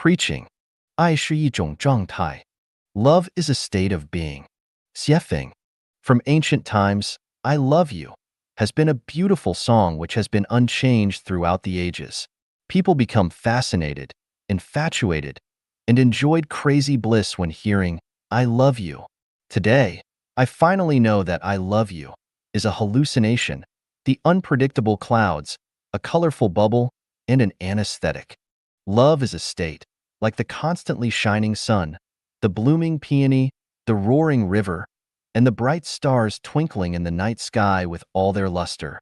Preaching. 爱是一种状态. Love is a state of being. 写评. From ancient times, I love you has been a beautiful song which has been unchanged throughout the ages. People become fascinated, infatuated, and enjoyed crazy bliss when hearing, I love you. Today, I finally know that I love you is a hallucination, the unpredictable clouds, a colorful bubble, and an anesthetic. Love is a state, like the constantly shining sun, the blooming peony, the roaring river, and the bright stars twinkling in the night sky with all their luster.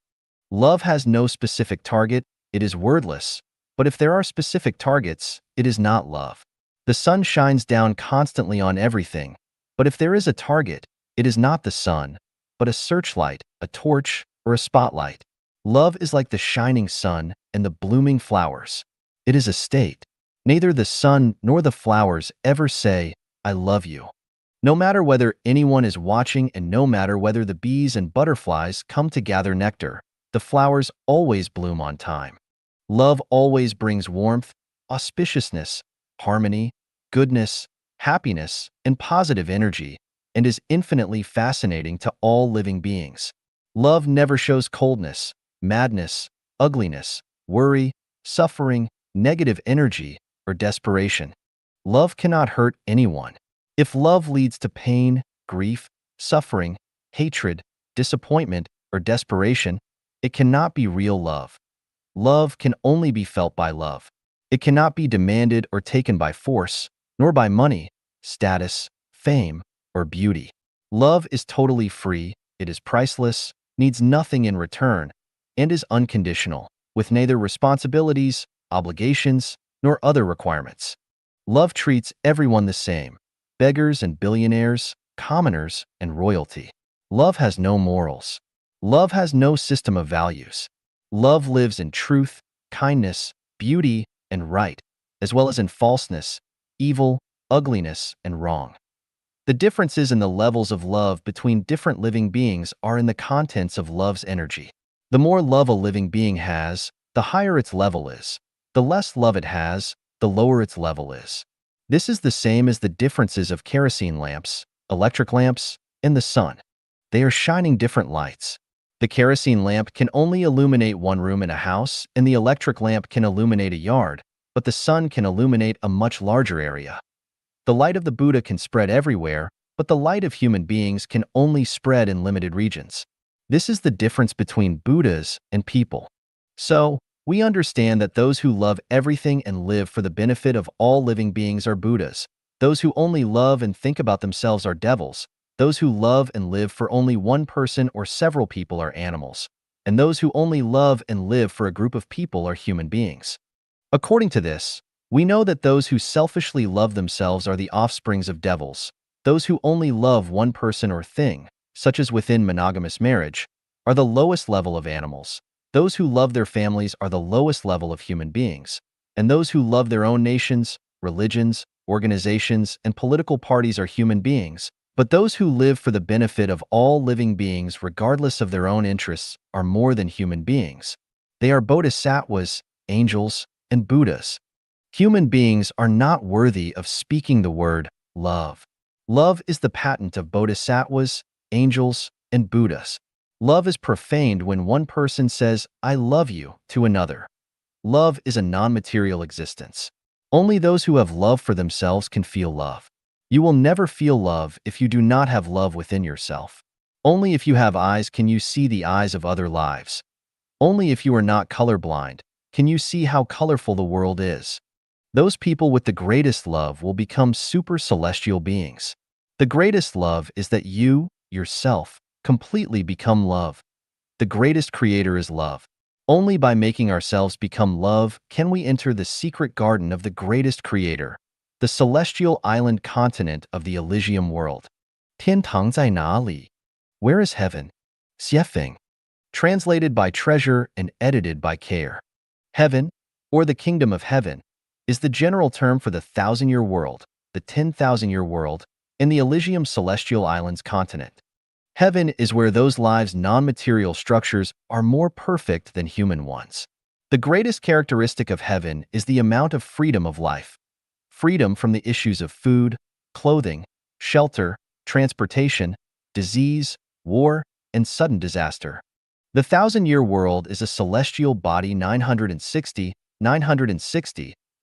Love has no specific target, it is wordless, but if there are specific targets, it is not love. The sun shines down constantly on everything, but if there is a target, it is not the sun, but a searchlight, a torch, or a spotlight. Love is like the shining sun and the blooming flowers. It is a state. Neither the sun nor the flowers ever say, I love you. No matter whether anyone is watching and no matter whether the bees and butterflies come to gather nectar, the flowers always bloom on time. Love always brings warmth, auspiciousness, harmony, goodness, happiness, and positive energy, and is infinitely fascinating to all living beings. Love never shows coldness, madness, ugliness, worry, suffering, negative energy, or desperation. Love cannot hurt anyone. If love leads to pain, grief, suffering, hatred, disappointment, or desperation, it cannot be real love. Love can only be felt by love. It cannot be demanded or taken by force, nor by money, status, fame, or beauty. Love is totally free, it is priceless, needs nothing in return, and is unconditional, with neither responsibilities, obligations, nor other requirements. Love treats everyone the same, beggars and billionaires, commoners and royalty. Love has no morals. Love has no system of values. Love lives in truth, kindness, beauty, and right, as well as in falseness, evil, ugliness, and wrong. The differences in the levels of love between different living beings are in the contents of love's energy. The more love a living being has, the higher its level is. The less love it has, the lower its level is. This is the same as the differences of kerosene lamps, electric lamps, and the sun. They are shining different lights. The kerosene lamp can only illuminate one room in a house, and the electric lamp can illuminate a yard, but the sun can illuminate a much larger area. The light of the Buddha can spread everywhere, but the light of human beings can only spread in limited regions. This is the difference between Buddhas and people. So, we understand that those who love everything and live for the benefit of all living beings are Buddhas. Those who only love and think about themselves are devils. Those who love and live for only one person or several people are animals. And those who only love and live for a group of people are human beings. According to this, we know that those who selfishly love themselves are the offsprings of devils. Those who only love one person or thing, such as within monogamous marriage, are the lowest level of animals. Those who love their families are the lowest level of human beings. And those who love their own nations, religions, organizations, and political parties are human beings. But those who live for the benefit of all living beings regardless of their own interests are more than human beings. They are bodhisattvas, angels, and Buddhas. Human beings are not worthy of speaking the word love. Love is the patent of bodhisattvas, angels, and Buddhas. Love is profaned when one person says, I love you, to another. Love is a non-material existence. Only those who have love for themselves can feel love. You will never feel love if you do not have love within yourself. Only if you have eyes can you see the eyes of other lives. Only if you are not colorblind can you see how colorful the world is. Those people with the greatest love will become super celestial beings. The greatest love is that you, yourself, completely become love. The greatest creator is love. Only by making ourselves become love can we enter the secret garden of the greatest creator, the celestial island continent of the Elysium world. 天堂在哪里? Where is heaven? 写评. Translated by Treasure and edited by Care. Heaven, or the kingdom of heaven, is the general term for the 1,000-year world, the 10,000-year world, and the Elysium celestial islands continent. Heaven is where those lives' non-material structures are more perfect than human ones. The greatest characteristic of heaven is the amount of freedom of life. freedom from the issues of food, clothing, shelter, transportation, disease, war, and sudden disaster. The thousand-year world is a celestial body 960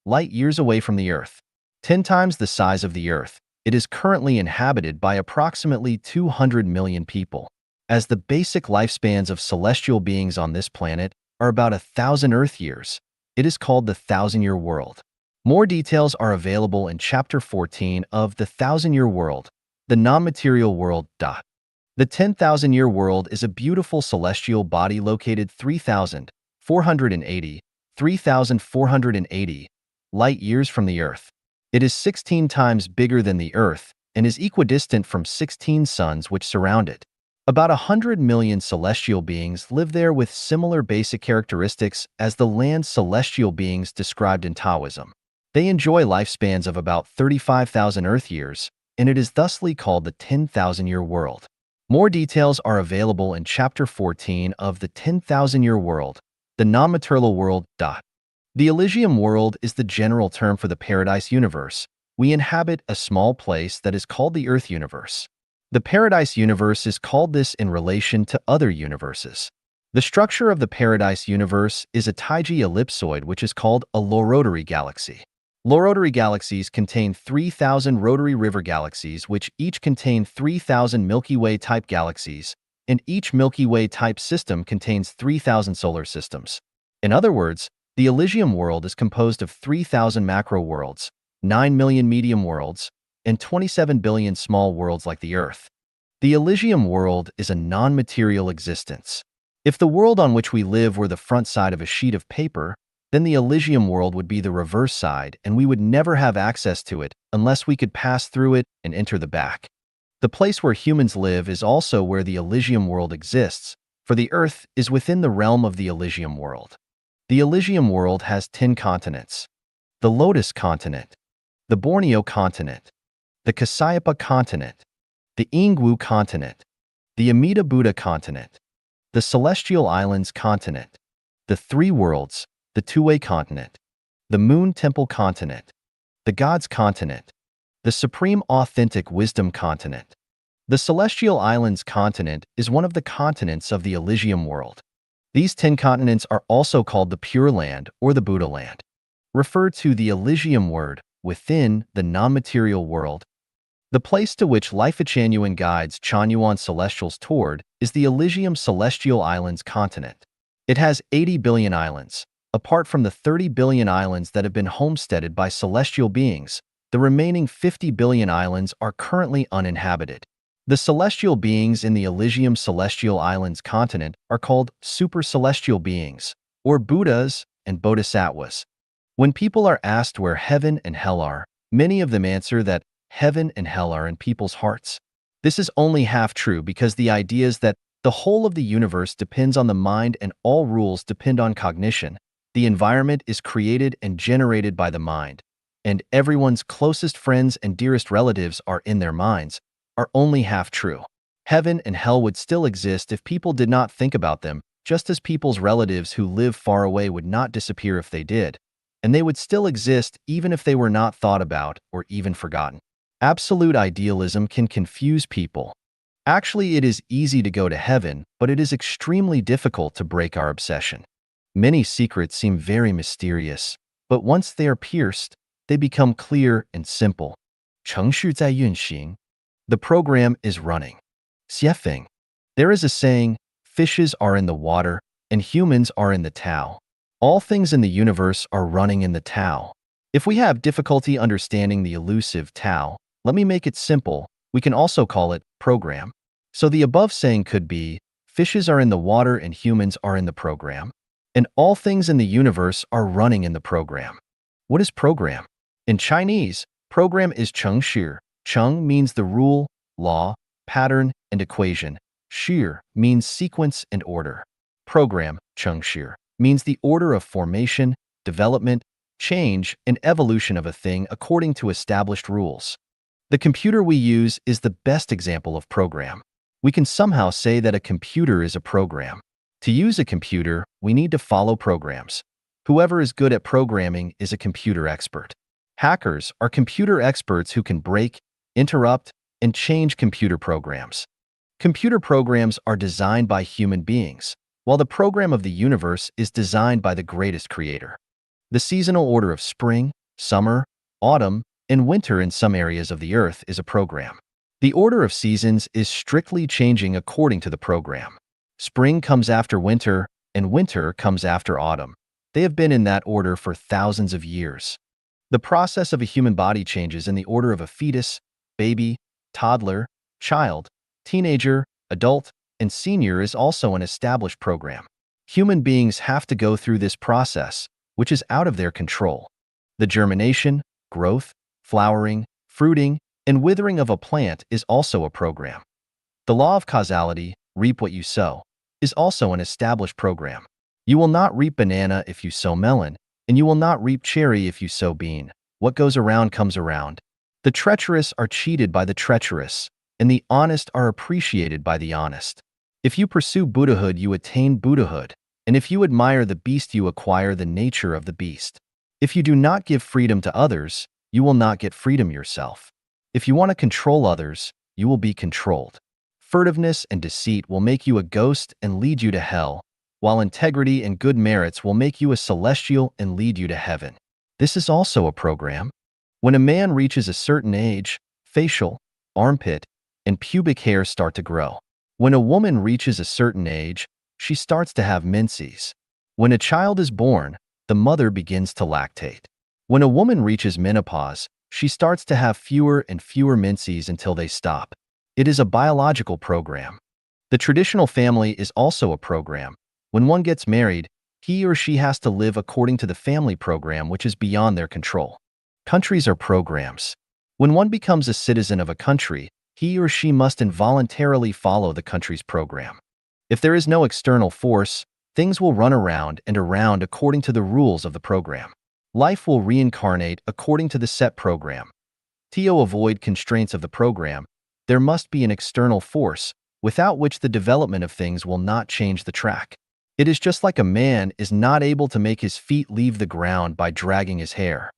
light-years away from the Earth. 10 times the size of the Earth, it is currently inhabited by approximately 200 million people. As the basic lifespans of celestial beings on this planet are about 1,000 Earth years, it is called the thousand-year world. More details are available in Chapter 14 of The Thousand-Year World, the non-material world. The 10,000-year world is a beautiful celestial body located 3,480 light-years from the Earth. It is 16 times bigger than the Earth and is equidistant from 16 suns which surround it. About 100 million celestial beings live there with similar basic characteristics as the land's celestial beings described in Taoism. They enjoy lifespans of about 35,000 Earth years, and it is thusly called the 10,000-year world. More details are available in Chapter 14 of The 10,000-Year World, the non-material world. The Elysium world is the general term for the Paradise universe. We inhabit a small place that is called the Earth universe. The Paradise universe is called this in relation to other universes. The structure of the Paradise universe is a Taiji ellipsoid which is called a low rotary galaxy. Low rotary galaxies contain 3,000 rotary river galaxies which each contain 3,000 Milky Way-type galaxies, and each Milky Way-type system contains 3,000 solar systems. In other words, the Elysium world is composed of 3,000 macro worlds, 9 million medium worlds, and 27 billion small worlds like the Earth. The Elysium world is a non-material existence. If the world on which we live were the front side of a sheet of paper, then the Elysium world would be the reverse side and we would never have access to it unless we could pass through it and enter the back. The place where humans live is also where the Elysium world exists, for the Earth is within the realm of the Elysium world. The Elysium world has 10 continents: the Lotus continent, the Borneo continent, the Kasayapa continent, the Ingwu continent, the Amida Buddha continent, the Celestial Islands continent, the Three Worlds, the Two-Way continent, the Moon Temple continent, the Gods continent, the Supreme Authentic Wisdom continent. The Celestial Islands continent is one of the continents of the Elysium world. These 10 continents are also called the Pure Land or the Buddha Land. Refer to the Elysium word within the non-material world. The place to which Life Chanyuan guides Chanyuan celestials toward is the Elysium Celestial Islands continent. It has 80 billion islands. Apart from the 30 billion islands that have been homesteaded by celestial beings, the remaining 50 billion islands are currently uninhabited. The celestial beings in the Elysium Celestial Islands continent are called super-celestial beings, or Buddhas and Bodhisattvas. When people are asked where heaven and hell are, many of them answer that heaven and hell are in people's hearts. This is only half true because the idea is that the whole of the universe depends on the mind and all rules depend on cognition. The environment is created and generated by the mind, and everyone's closest friends and dearest relatives are in their minds, are only half true. Heaven and hell would still exist if people did not think about them, just as people's relatives who live far away would not disappear if they did, and they would still exist even if they were not thought about or even forgotten. Absolute idealism can confuse people. Actually, it is easy to go to heaven, but it is extremely difficult to break our obsession. Many secrets seem very mysterious, but once they are pierced, they become clear and simple. 程序在运行. The program is running. 写法. There is a saying, fishes are in the water and humans are in the Tao. All things in the universe are running in the Tao. If we have difficulty understanding the elusive Tao, let me make it simple. We can also call it program. So the above saying could be, fishes are in the water and humans are in the program. And all things in the universe are running in the program. What is program? In Chinese, program is 程序. 程 means the rule, law, pattern, and equation. 序 means sequence and order. Program, 程序, means the order of formation, development, change, and evolution of a thing according to established rules. The computer we use is the best example of program. We can somehow say that a computer is a program. To use a computer, we need to follow programs. Whoever is good at programming is a computer expert. Hackers are computer experts who can break, interrupt, and change computer programs. Computer programs are designed by human beings, while the program of the universe is designed by the greatest creator. The seasonal order of spring, summer, autumn, and winter in some areas of the Earth is a program. The order of seasons is strictly changing according to the program. Spring comes after winter, and winter comes after autumn. They have been in that order for thousands of years. The process of a human body changes in the order of a fetus, baby, toddler, child, teenager, adult, and senior is also an established program. Human beings have to go through this process, which is out of their control. The germination, growth, flowering, fruiting, and withering of a plant is also a program. The law of causality, reap what you sow, is also an established program. You will not reap banana if you sow melon, and you will not reap cherry if you sow bean. What goes around comes around. The treacherous are cheated by the treacherous, and the honest are appreciated by the honest. If you pursue Buddhahood, you attain Buddhahood, and if you admire the beast, you acquire the nature of the beast. If you do not give freedom to others, you will not get freedom yourself. If you want to control others, you will be controlled. Furtiveness and deceit will make you a ghost and lead you to hell, while integrity and good merits will make you a celestial and lead you to heaven. This is also a program. When a man reaches a certain age, facial, armpit, and pubic hair start to grow. When a woman reaches a certain age, she starts to have menses. When a child is born, the mother begins to lactate. When a woman reaches menopause, she starts to have fewer and fewer menses until they stop. It is a biological program. The traditional family is also a program. When one gets married, he or she has to live according to the family program, which is beyond their control. Countries are programs. When one becomes a citizen of a country, he or she must involuntarily follow the country's program. If there is no external force, things will run around and around according to the rules of the program. Life will reincarnate according to the set program. To avoid constraints of the program, there must be an external force, without which the development of things will not change the track. It is just like a man is not able to make his feet leave the ground by dragging his hair.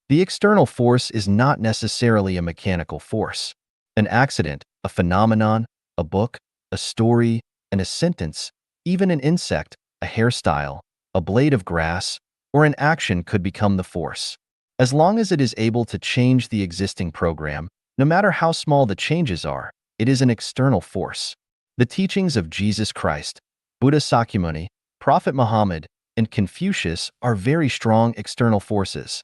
The external force is not necessarily a mechanical force. An accident, a phenomenon, a book, a story, and a sentence, even an insect, a hairstyle, a blade of grass, or an action could become the force. As long as it is able to change the existing program, no matter how small the changes are, it is an external force. The teachings of Jesus Christ, Buddha Sakyamuni, Prophet Muhammad, and Confucius are very strong external forces.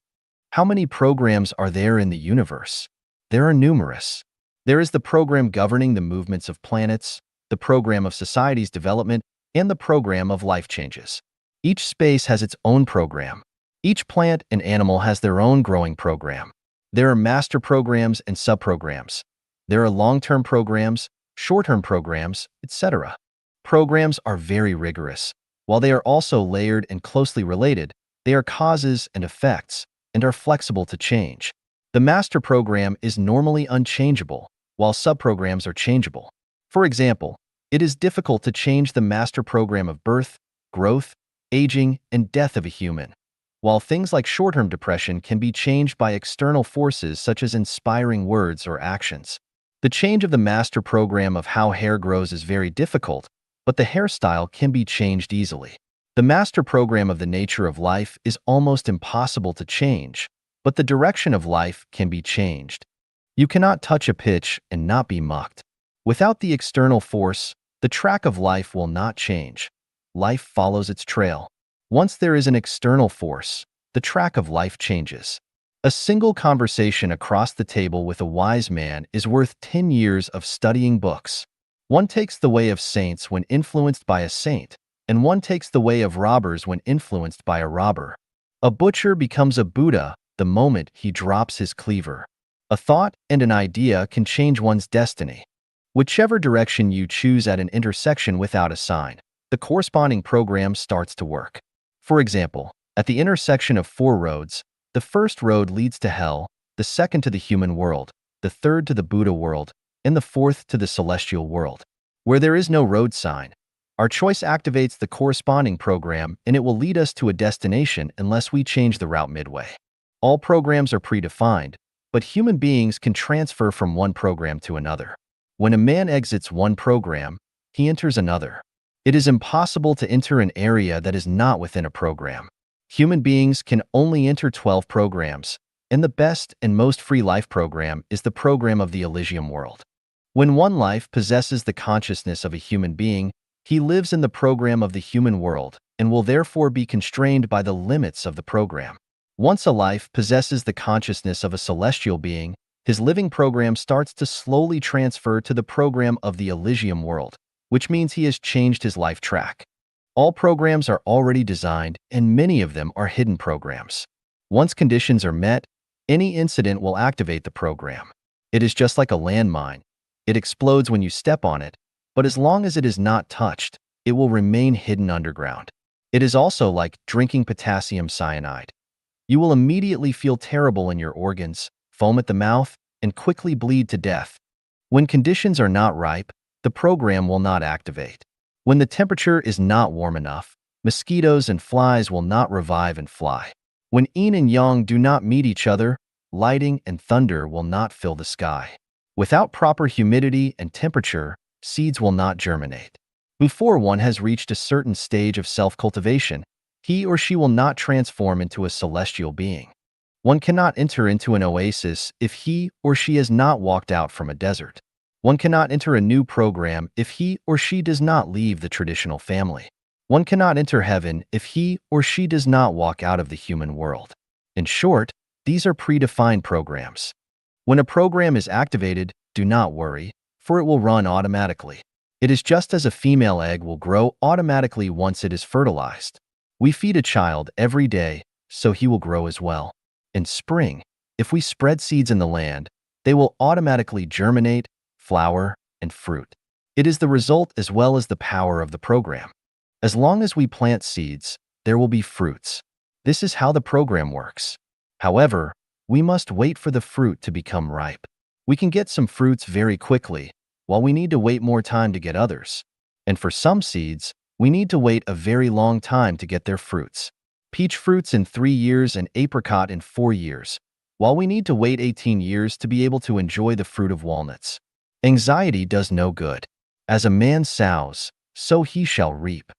How many programs are there in the universe? There are numerous. There is the program governing the movements of planets, the program of society's development, and the program of life changes. Each space has its own program. Each plant and animal has their own growing program. There are master programs and subprograms. There are long-term programs, short-term programs, etc. Programs are very rigorous. While they are also layered and closely related, they are causes and effects and are flexible to change. The master program is normally unchangeable, while subprograms are changeable. For example, it is difficult to change the master program of birth, growth, aging, and death of a human, while things like short-term depression can be changed by external forces such as inspiring words or actions. The change of the master program of how hair grows is very difficult, but the hairstyle can be changed easily. The master program of the nature of life is almost impossible to change, but the direction of life can be changed. You cannot touch a pitch and not be mucked. Without the external force, the track of life will not change. Life follows its trail. Once there is an external force, the track of life changes. A single conversation across the table with a wise man is worth 10 years of studying books. One takes the way of saints when influenced by a saint, and one takes the way of robbers when influenced by a robber. A butcher becomes a Buddha the moment he drops his cleaver. A thought and an idea can change one's destiny. Whichever direction you choose at an intersection without a sign, the corresponding program starts to work. For example, at the intersection of 4 roads, the first road leads to hell, the second to the human world, the third to the Buddha world, and the fourth to the celestial world. Where there is no road sign, our choice activates the corresponding program and it will lead us to a destination unless we change the route midway. All programs are predefined, but human beings can transfer from one program to another. When a man exits one program, he enters another. It is impossible to enter an area that is not within a program. Human beings can only enter 12 programs, and the best and most free life program is the program of the Elysium world. When one life possesses the consciousness of a human being, he lives in the program of the human world and will therefore be constrained by the limits of the program. Once a life possesses the consciousness of a celestial being, his living program starts to slowly transfer to the program of the Elysium world, which means he has changed his life track. All programs are already designed, and many of them are hidden programs. Once conditions are met, any incident will activate the program. It is just like a landmine. It explodes when you step on it, but as long as it is not touched, it will remain hidden underground. It is also like drinking potassium cyanide. You will immediately feel terrible in your organs, foam at the mouth, and quickly bleed to death. When conditions are not ripe, the program will not activate. When the temperature is not warm enough, mosquitoes and flies will not revive and fly. When yin and yang do not meet each other, lightning and thunder will not fill the sky. Without proper humidity and temperature, seeds will not germinate. Before one has reached a certain stage of self-cultivation, he or she will not transform into a celestial being. One cannot enter into an oasis if he or she has not walked out from a desert. One cannot enter a new program if he or she does not leave the traditional family. One cannot enter heaven if he or she does not walk out of the human world. In short, these are predefined programs. When a program is activated, do not worry, for it will run automatically. It is just as a female egg will grow automatically once it is fertilized. We feed a child every day, so he will grow as well. In spring, if we spread seeds in the land, they will automatically germinate, flower, and fruit. It is the result as well as the power of the program. As long as we plant seeds, there will be fruits. This is how the program works. However, we must wait for the fruit to become ripe. We can get some fruits very quickly, while we need to wait more time to get others. And for some seeds, we need to wait a very long time to get their fruits. Peach fruits in 3 years and apricot in 4 years, while we need to wait 18 years to be able to enjoy the fruit of walnuts. Anxiety does no good. As a man sows, so he shall reap.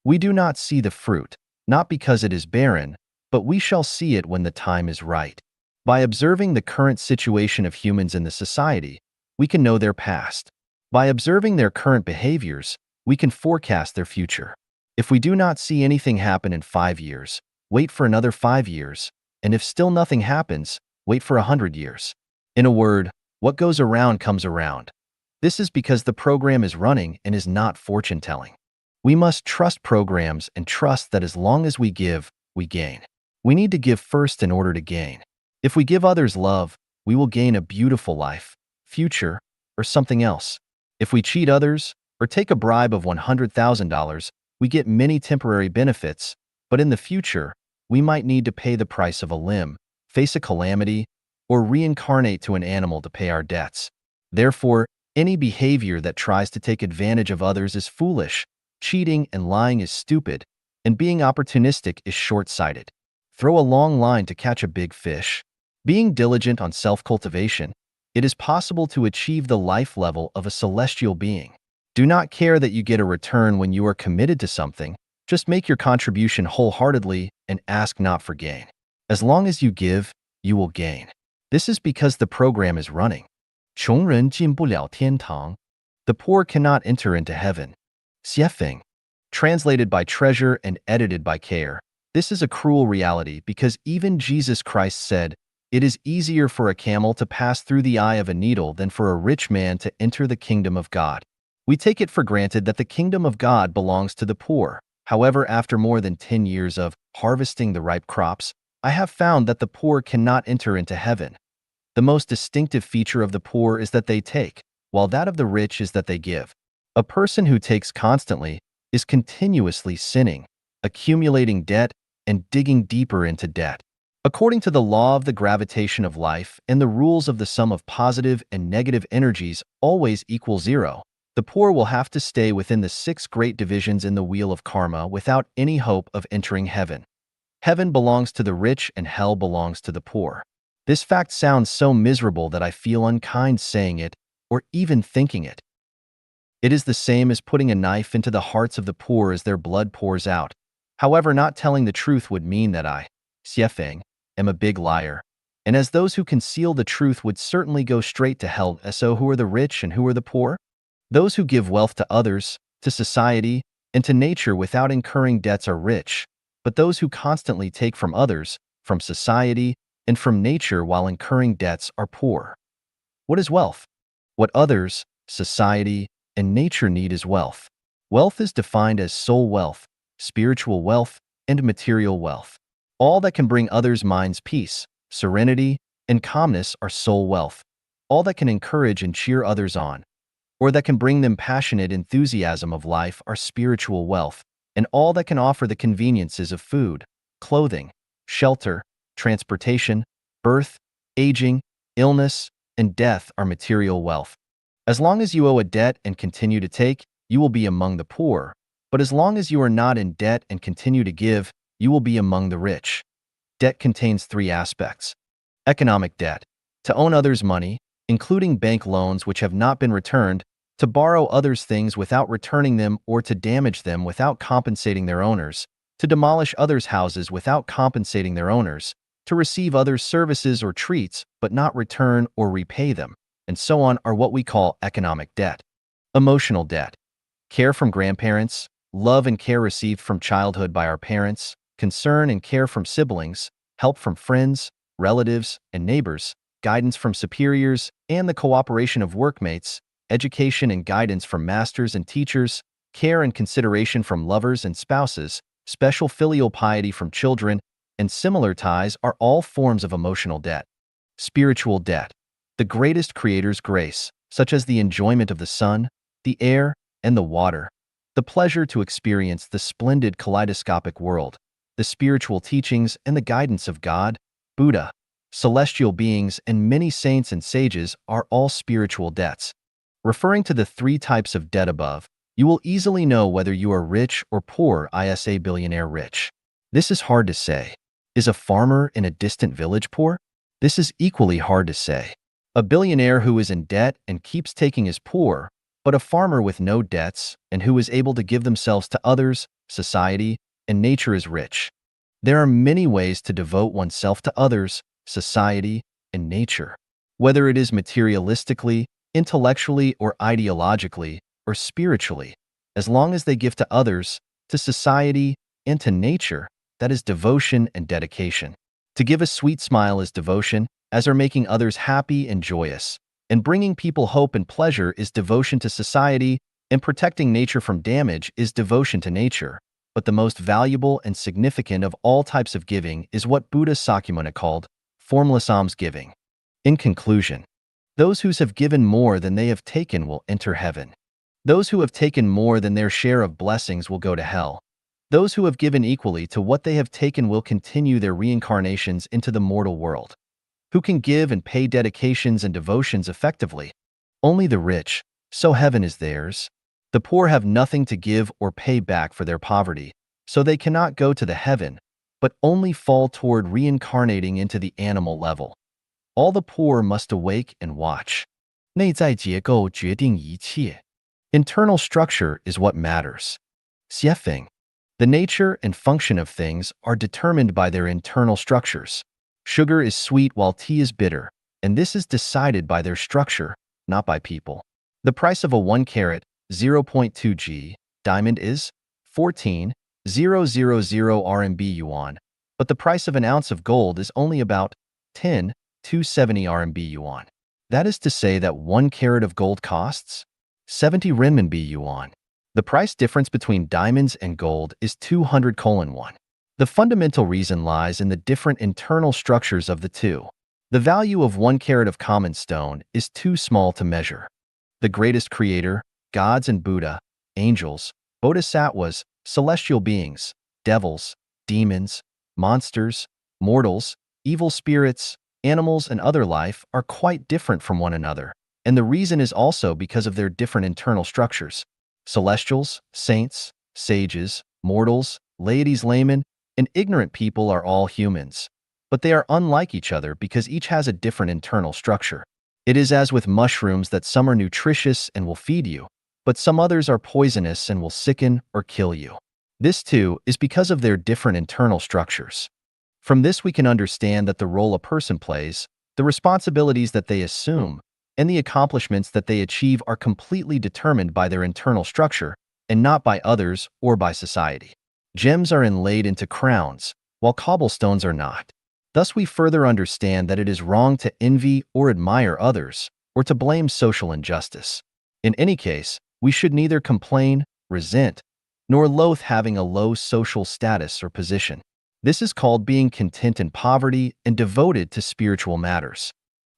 We do not see the fruit, not because it is barren, but we shall see it when the time is right. By observing the current situation of humans in the society, we can know their past. By observing their current behaviors, we can forecast their future. If we do not see anything happen in 5 years, wait for another 5 years, and if still nothing happens, wait for 100 years. In a word, what goes around comes around. This is because the program is running and is not fortune-telling. We must trust programs and trust that as long as we give, we gain. We need to give first in order to gain. If we give others love, we will gain a beautiful life, future, or something else. If we cheat others, or take a bribe of $100,000, we get many temporary benefits, but in the future, we might need to pay the price of a limb, face a calamity, or reincarnate to an animal to pay our debts. Therefore, any behavior that tries to take advantage of others is foolish, cheating and lying is stupid, and being opportunistic is short-sighted. Throw a long line to catch a big fish. Being diligent on self-cultivation, it is possible to achieve the life level of a celestial being. Do not care that you get a return when you are committed to something. Just make your contribution wholeheartedly and ask not for gain. As long as you give, you will gain. This is because the program is running. 穷人进不了天堂. The poor cannot enter into heaven. 邪风. Translated by Treasure and edited by Care. This is a cruel reality because even Jesus Christ said, "It is easier for a camel to pass through the eye of a needle than for a rich man to enter the kingdom of God." We take it for granted that the kingdom of God belongs to the poor. However, after more than 10 years of harvesting the ripe crops, I have found that the poor cannot enter into heaven. The most distinctive feature of the poor is that they take, while that of the rich is that they give. A person who takes constantly is continuously sinning, accumulating debt, and digging deeper into debt. According to the law of the gravitation of life and the rules of the sum of positive and negative energies always equal 0, the poor will have to stay within the 6 great divisions in the wheel of karma without any hope of entering heaven. Heaven belongs to the rich and hell belongs to the poor. This fact sounds so miserable that I feel unkind saying it or even thinking it. It is the same as putting a knife into the hearts of the poor as their blood pours out. However, not telling the truth would mean that I, Xiefeng, am a big liar. And as those who conceal the truth would certainly go straight to hell. So who are the rich and who are the poor? Those who give wealth to others, to society, and to nature without incurring debts are rich, but those who constantly take from others, from society, and from nature while incurring debts are poor. What is wealth? What others, society, and nature need is wealth. Wealth is defined as soul wealth, spiritual wealth, and material wealth. All that can bring others' minds peace, serenity, and calmness are soul wealth. All that can encourage and cheer others on, or that can bring them passionate enthusiasm of life are spiritual wealth, and all that can offer the conveniences of food, clothing, shelter, transportation, birth, aging, illness, and death are material wealth. As long as you owe a debt and continue to take, you will be among the poor, but as long as you are not in debt and continue to give, you will be among the rich. Debt contains three aspects. Economic debt, to own others' money, including bank loans which have not been returned, to borrow others' things without returning them or to damage them without compensating their owners, to demolish others' houses without compensating their owners, to receive others' services or treats but not return or repay them, and so on are what we call economic debt. Emotional debt, care from grandparents, love and care received from childhood by our parents, concern and care from siblings, help from friends, relatives, and neighbors, guidance from superiors, and the cooperation of workmates, education and guidance from masters and teachers, care and consideration from lovers and spouses, special filial piety from children, and similar ties are all forms of emotional debt. Spiritual debt, the greatest Creator's grace, such as the enjoyment of the sun, the air, and the water, the pleasure to experience the splendid kaleidoscopic world, the spiritual teachings and the guidance of God, Buddha, celestial beings, and many saints and sages are all spiritual debts. Referring to the three types of debt above, you will easily know whether you are rich or poor. Isa billionaire rich. This is hard to say. Is a farmer in a distant village poor? This is equally hard to say. A billionaire who is in debt and keeps taking is poor, but a farmer with no debts and who is able to give themselves to others, society, and nature is rich. There are many ways to devote oneself to others, society, and nature. Whether it is materialistically, intellectually, or ideologically, or spiritually, as long as they give to others, to society, and to nature, that is devotion and dedication. To give a sweet smile is devotion, as are making others happy and joyous, and bringing people hope and pleasure is devotion to society, and protecting nature from damage is devotion to nature. But the most valuable and significant of all types of giving is what Buddha Sakyamuni called formless almsgiving. In conclusion, those who have given more than they have taken will enter heaven. Those who have taken more than their share of blessings will go to hell. Those who have given equally to what they have taken will continue their reincarnations into the mortal world. Who can give and pay dedications and devotions effectively? Only the rich, so heaven is theirs. The poor have nothing to give or pay back for their poverty, so they cannot go to the heaven, but only fall toward reincarnating into the animal level. All the poor must awake and watch. 内在结构决定一切. Internal structure is what matters. Xiefeng. The nature and function of things are determined by their internal structures. Sugar is sweet while tea is bitter, and this is decided by their structure, not by people. The price of a 1 carat, 0.2 g, diamond is 14,000 RMB yuan, but the price of an ounce of gold is only about 10,270 RMB yuan. That is to say that 1 carat of gold costs 70 renminbi yuan. The price difference between diamonds and gold is 200:1. The fundamental reason lies in the different internal structures of the two. The value of 1 carat of common stone is too small to measure. The greatest creator, gods and Buddha, angels, bodhisattvas, celestial beings, devils, demons, monsters, mortals, evil spirits, animals, and other life are quite different from one another, and the reason is also because of their different internal structures. Celestials, saints, sages, mortals, laities, laymen, and ignorant people are all humans. But they are unlike each other because each has a different internal structure. It is as with mushrooms that some are nutritious and will feed you, but some others are poisonous and will sicken or kill you. This, too, is because of their different internal structures. From this we can understand that the role a person plays, the responsibilities that they assume, and the accomplishments that they achieve are completely determined by their internal structure and not by others or by society. Gems are inlaid into crowns, while cobblestones are not. Thus we further understand that it is wrong to envy or admire others, or to blame social injustice. In any case, we should neither complain, resent, nor loathe having a low social status or position. This is called being content in poverty and devoted to spiritual matters.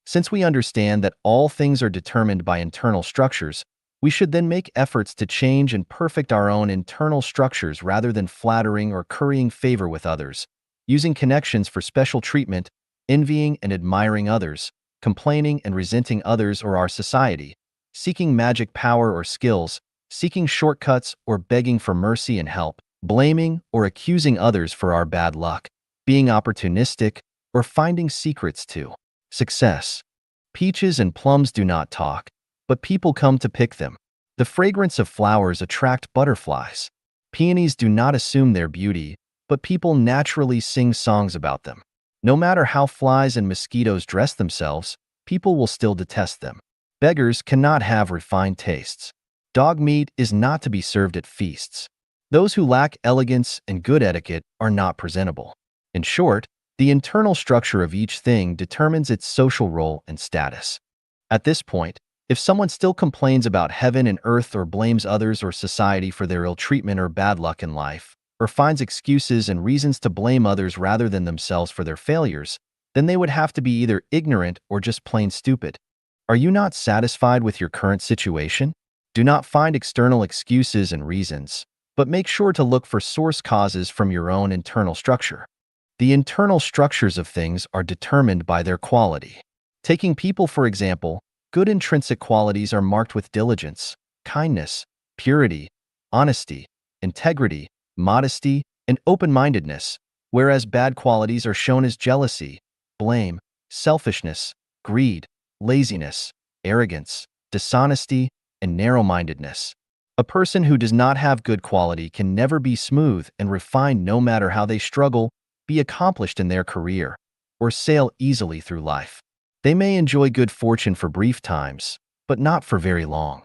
Since we understand that all things are determined by internal structures, we should then make efforts to change and perfect our own internal structures rather than flattering or currying favor with others, using connections for special treatment, envying and admiring others, complaining and resenting others or our society, seeking magic power or skills, seeking shortcuts or begging for mercy and help, blaming or accusing others for our bad luck, being opportunistic, or finding secrets to success. Peaches and plums do not talk, but people come to pick them. The fragrance of flowers attract butterflies. Peonies do not assume their beauty, but people naturally sing songs about them. No matter how flies and mosquitoes dress themselves, people will still detest them. Beggars cannot have refined tastes. Dog meat is not to be served at feasts. Those who lack elegance and good etiquette are not presentable. In short, the internal structure of each thing determines its social role and status. At this point, if someone still complains about heaven and earth or blames others or society for their ill treatment or bad luck in life, or finds excuses and reasons to blame others rather than themselves for their failures, then they would have to be either ignorant or just plain stupid. Are you not satisfied with your current situation? Do not find external excuses and reasons, but make sure to look for source causes from your own internal structure. The internal structures of things are determined by their quality. Taking people, for example, good intrinsic qualities are marked with diligence, kindness, purity, honesty, integrity, modesty, and open-mindedness, whereas bad qualities are shown as jealousy, blame, selfishness, greed, laziness, arrogance, dishonesty, and narrow-mindedness. A person who does not have good quality can never be smooth and refined no matter how they struggle, be accomplished in their career, or sail easily through life. They may enjoy good fortune for brief times, but not for very long.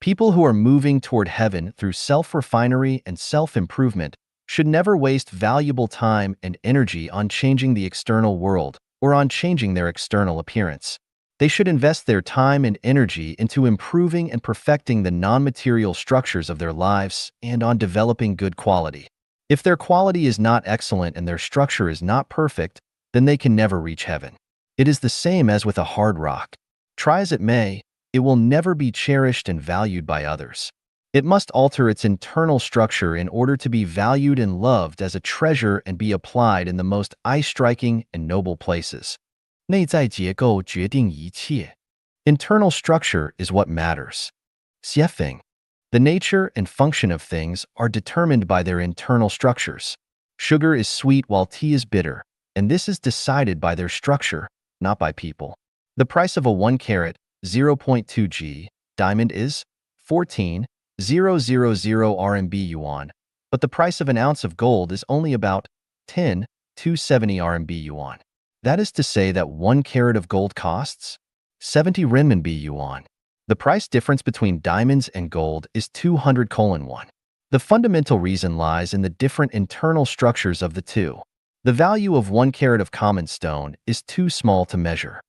People who are moving toward heaven through self-refinery and self-improvement should never waste valuable time and energy on changing the external world or on changing their external appearance. They should invest their time and energy into improving and perfecting the non-material structures of their lives and on developing good quality. If their quality is not excellent and their structure is not perfect, then they can never reach heaven. It is the same as with a hard rock. Try as it may, it will never be cherished and valued by others. It must alter its internal structure in order to be valued and loved as a treasure and be applied in the most eye-striking and noble places. 内在结构决定一切. Internal structure is what matters. 写法. The nature and function of things are determined by their internal structures. Sugar is sweet while tea is bitter, and this is decided by their structure, not by people. The price of a 1 carat, 0.2 g, diamond is 14,000 RMB yuan, but the price of an ounce of gold is only about 10,270 RMB yuan. That is to say that 1 carat of gold costs 70 renminbi yuan. The price difference between diamonds and gold is 200:1. The fundamental reason lies in the different internal structures of the two. The value of 1 carat of common stone is too small to measure.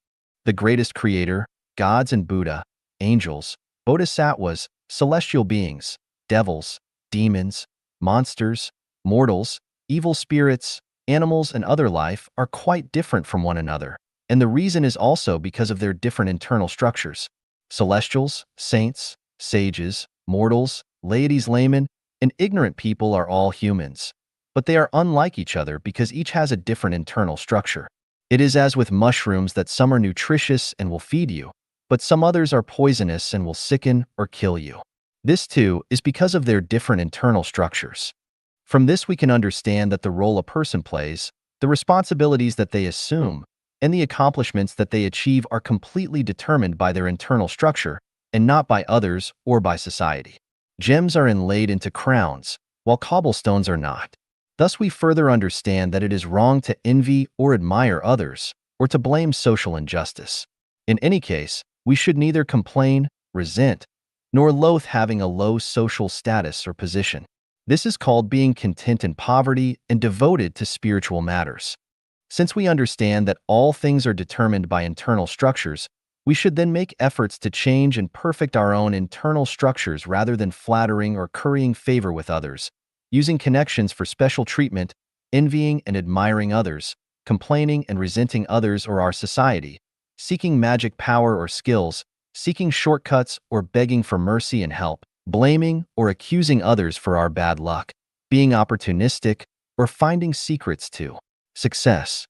The greatest creator, gods and Buddha, angels, bodhisattvas, celestial beings, devils, demons, monsters, mortals, evil spirits, animals, and other life are quite different from one another, and the reason is also because of their different internal structures. Celestials, saints, sages, mortals, laities, laymen, and ignorant people are all humans, but they are unlike each other because each has a different internal structure. It is as with mushrooms that some are nutritious and will feed you, but some others are poisonous and will sicken or kill you. This, too, is because of their different internal structures. From this, we can understand that the role a person plays, the responsibilities that they assume, and the accomplishments that they achieve are completely determined by their internal structure and not by others or by society. Gems are inlaid into crowns, while cobblestones are not. Thus, we further understand that it is wrong to envy or admire others, or to blame social injustice. In any case, we should neither complain, resent, nor loathe having a low social status or position. This is called being content in poverty and devoted to spiritual matters. Since we understand that all things are determined by internal structures, we should then make efforts to change and perfect our own internal structures rather than flattering or currying favor with others, using connections for special treatment, envying and admiring others, complaining and resenting others or our society, seeking magic power or skills, seeking shortcuts or begging for mercy and help, blaming or accusing others for our bad luck, being opportunistic, or finding secrets to success.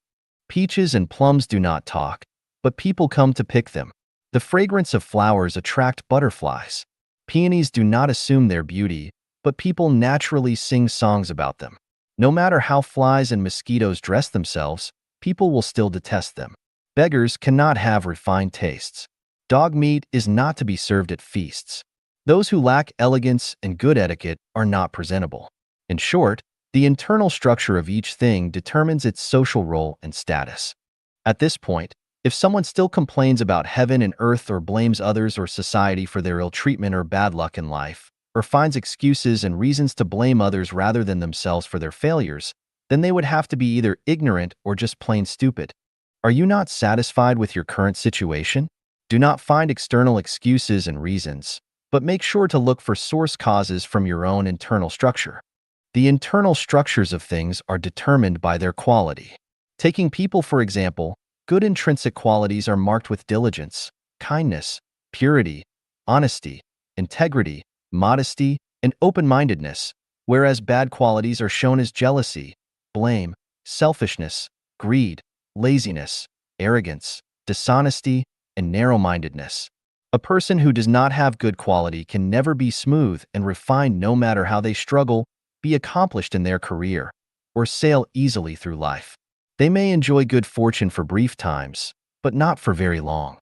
Peaches and plums do not talk, but people come to pick them. The fragrance of flowers attract butterflies. Peonies do not assume their beauty, but people naturally sing songs about them. No matter how flies and mosquitoes dress themselves, people will still detest them. Beggars cannot have refined tastes. Dog meat is not to be served at feasts. Those who lack elegance and good etiquette are not presentable. In short, the internal structure of each thing determines its social role and status. At this point, if someone still complains about heaven and earth or blames others or society for their ill treatment or bad luck in life, or finds excuses and reasons to blame others rather than themselves for their failures, then they would have to be either ignorant or just plain stupid. Are you not satisfied with your current situation? Do not find external excuses and reasons, but make sure to look for source causes from your own internal structure. The internal structures of things are determined by their quality. Taking people, for example, good intrinsic qualities are marked with diligence, kindness, purity, honesty, integrity, modesty, and open-mindedness, whereas bad qualities are shown as jealousy, blame, selfishness, greed, laziness, arrogance, dishonesty, and narrow-mindedness. A person who does not have good quality can never be smooth and refined no matter how they struggle, be accomplished in their career, or sail easily through life. They may enjoy good fortune for brief times, but not for very long.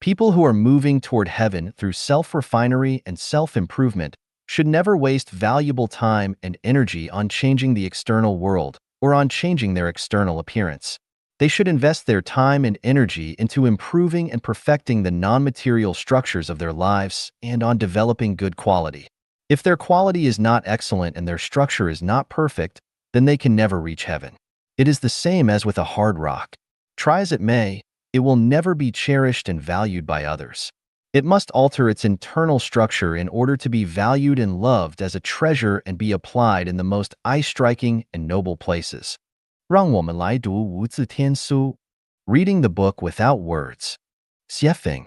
People who are moving toward heaven through self-refinery and self-improvement should never waste valuable time and energy on changing the external world or on changing their external appearance. They should invest their time and energy into improving and perfecting the non-material structures of their lives and on developing good quality. If their quality is not excellent and their structure is not perfect, then they can never reach heaven. It is the same as with a hard rock. Try as it may, it will never be cherished and valued by others. It must alter its internal structure in order to be valued and loved as a treasure and be applied in the most eye-striking and noble places. 让我们来读无字天书. Reading the book without words. 写评.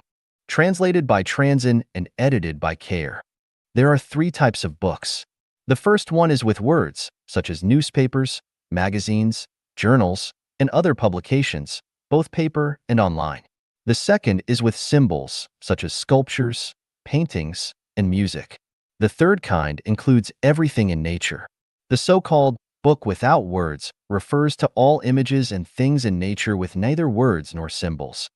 Translated by Transin and edited by Care. There are 3 types of books. The first one is with words, such as newspapers, magazines, journals, and other publications, both paper and online. The second is with symbols, such as sculptures, paintings, and music. The third kind includes everything in nature. The so-called book without words refers to all images and things in nature with neither words nor symbols.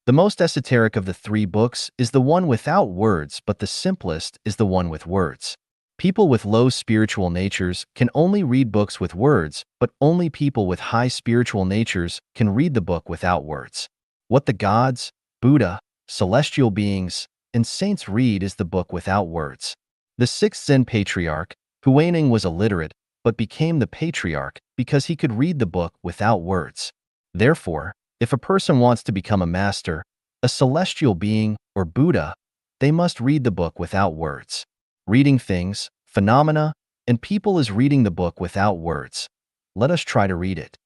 The most esoteric of the 3 books is the one without words, but the simplest is the one with words. People with low spiritual natures can only read books with words, but only people with high spiritual natures can read the book without words. What the gods, Buddha, celestial beings, and saints read is the book without words. The 6th Zen patriarch, Huineng, was illiterate, but became the patriarch because he could read the book without words. Therefore, if a person wants to become a master, a celestial being, or Buddha, they must read the book without words. Reading things, phenomena, and people is reading the book without words. Let us try to read it.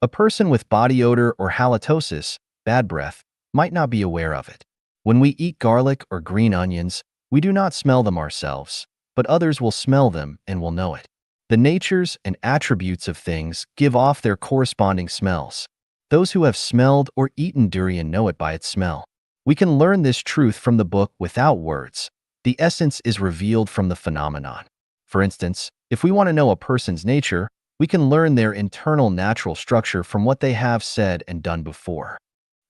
A person with body odor or halitosis, bad breath, might not be aware of it. When we eat garlic or green onions, we do not smell them ourselves, but others will smell them and will know it. The natures and attributes of things give off their corresponding smells. Those who have smelled or eaten durian know it by its smell. We can learn this truth from the book without words. The essence is revealed from the phenomenon. For instance, If we want to know a person's nature, we can learn their internal natural structure from what they have said and done before.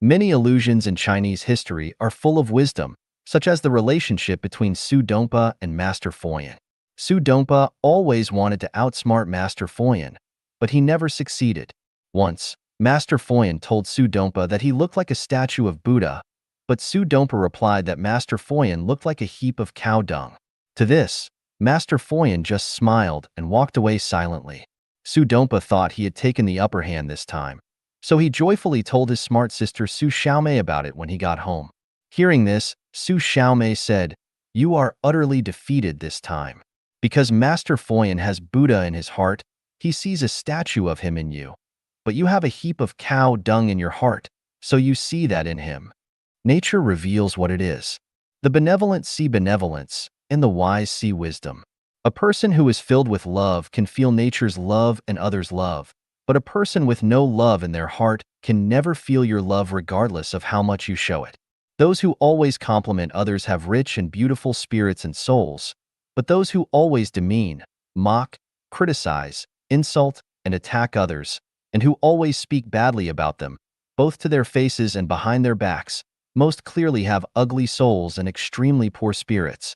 Many allusions in Chinese history are full of wisdom, such as the relationship between Su Dongpa and Master Foyan. Su Dongpa always wanted to outsmart Master Foyan, but he never succeeded. Once, Master Foyan told Su Dongpa that he looked like a statue of Buddha, but Su Dongpa replied that Master Foyan looked like a heap of cow dung. To this, Master Foyan just smiled and walked away silently. Su Dongpa thought he had taken the upper hand this time, so he joyfully told his smart sister Su Xiaomei about it when he got home. Hearing this, Su Xiaomei said, "You are utterly defeated this time. Because Master Foyan has Buddha in his heart, he sees a statue of him in you. But you have a heap of cow dung in your heart, so you see that in him." Nature reveals what it is. The benevolent see benevolence, and the wise see wisdom. A person who is filled with love can feel nature's love and others' love, but a person with no love in their heart can never feel your love regardless of how much you show it. Those who always compliment others have rich and beautiful spirits and souls, but those who always demean, mock, criticize, insult, and attack others, and who always speak badly about them, both to their faces and behind their backs, most clearly have ugly souls and extremely poor spirits.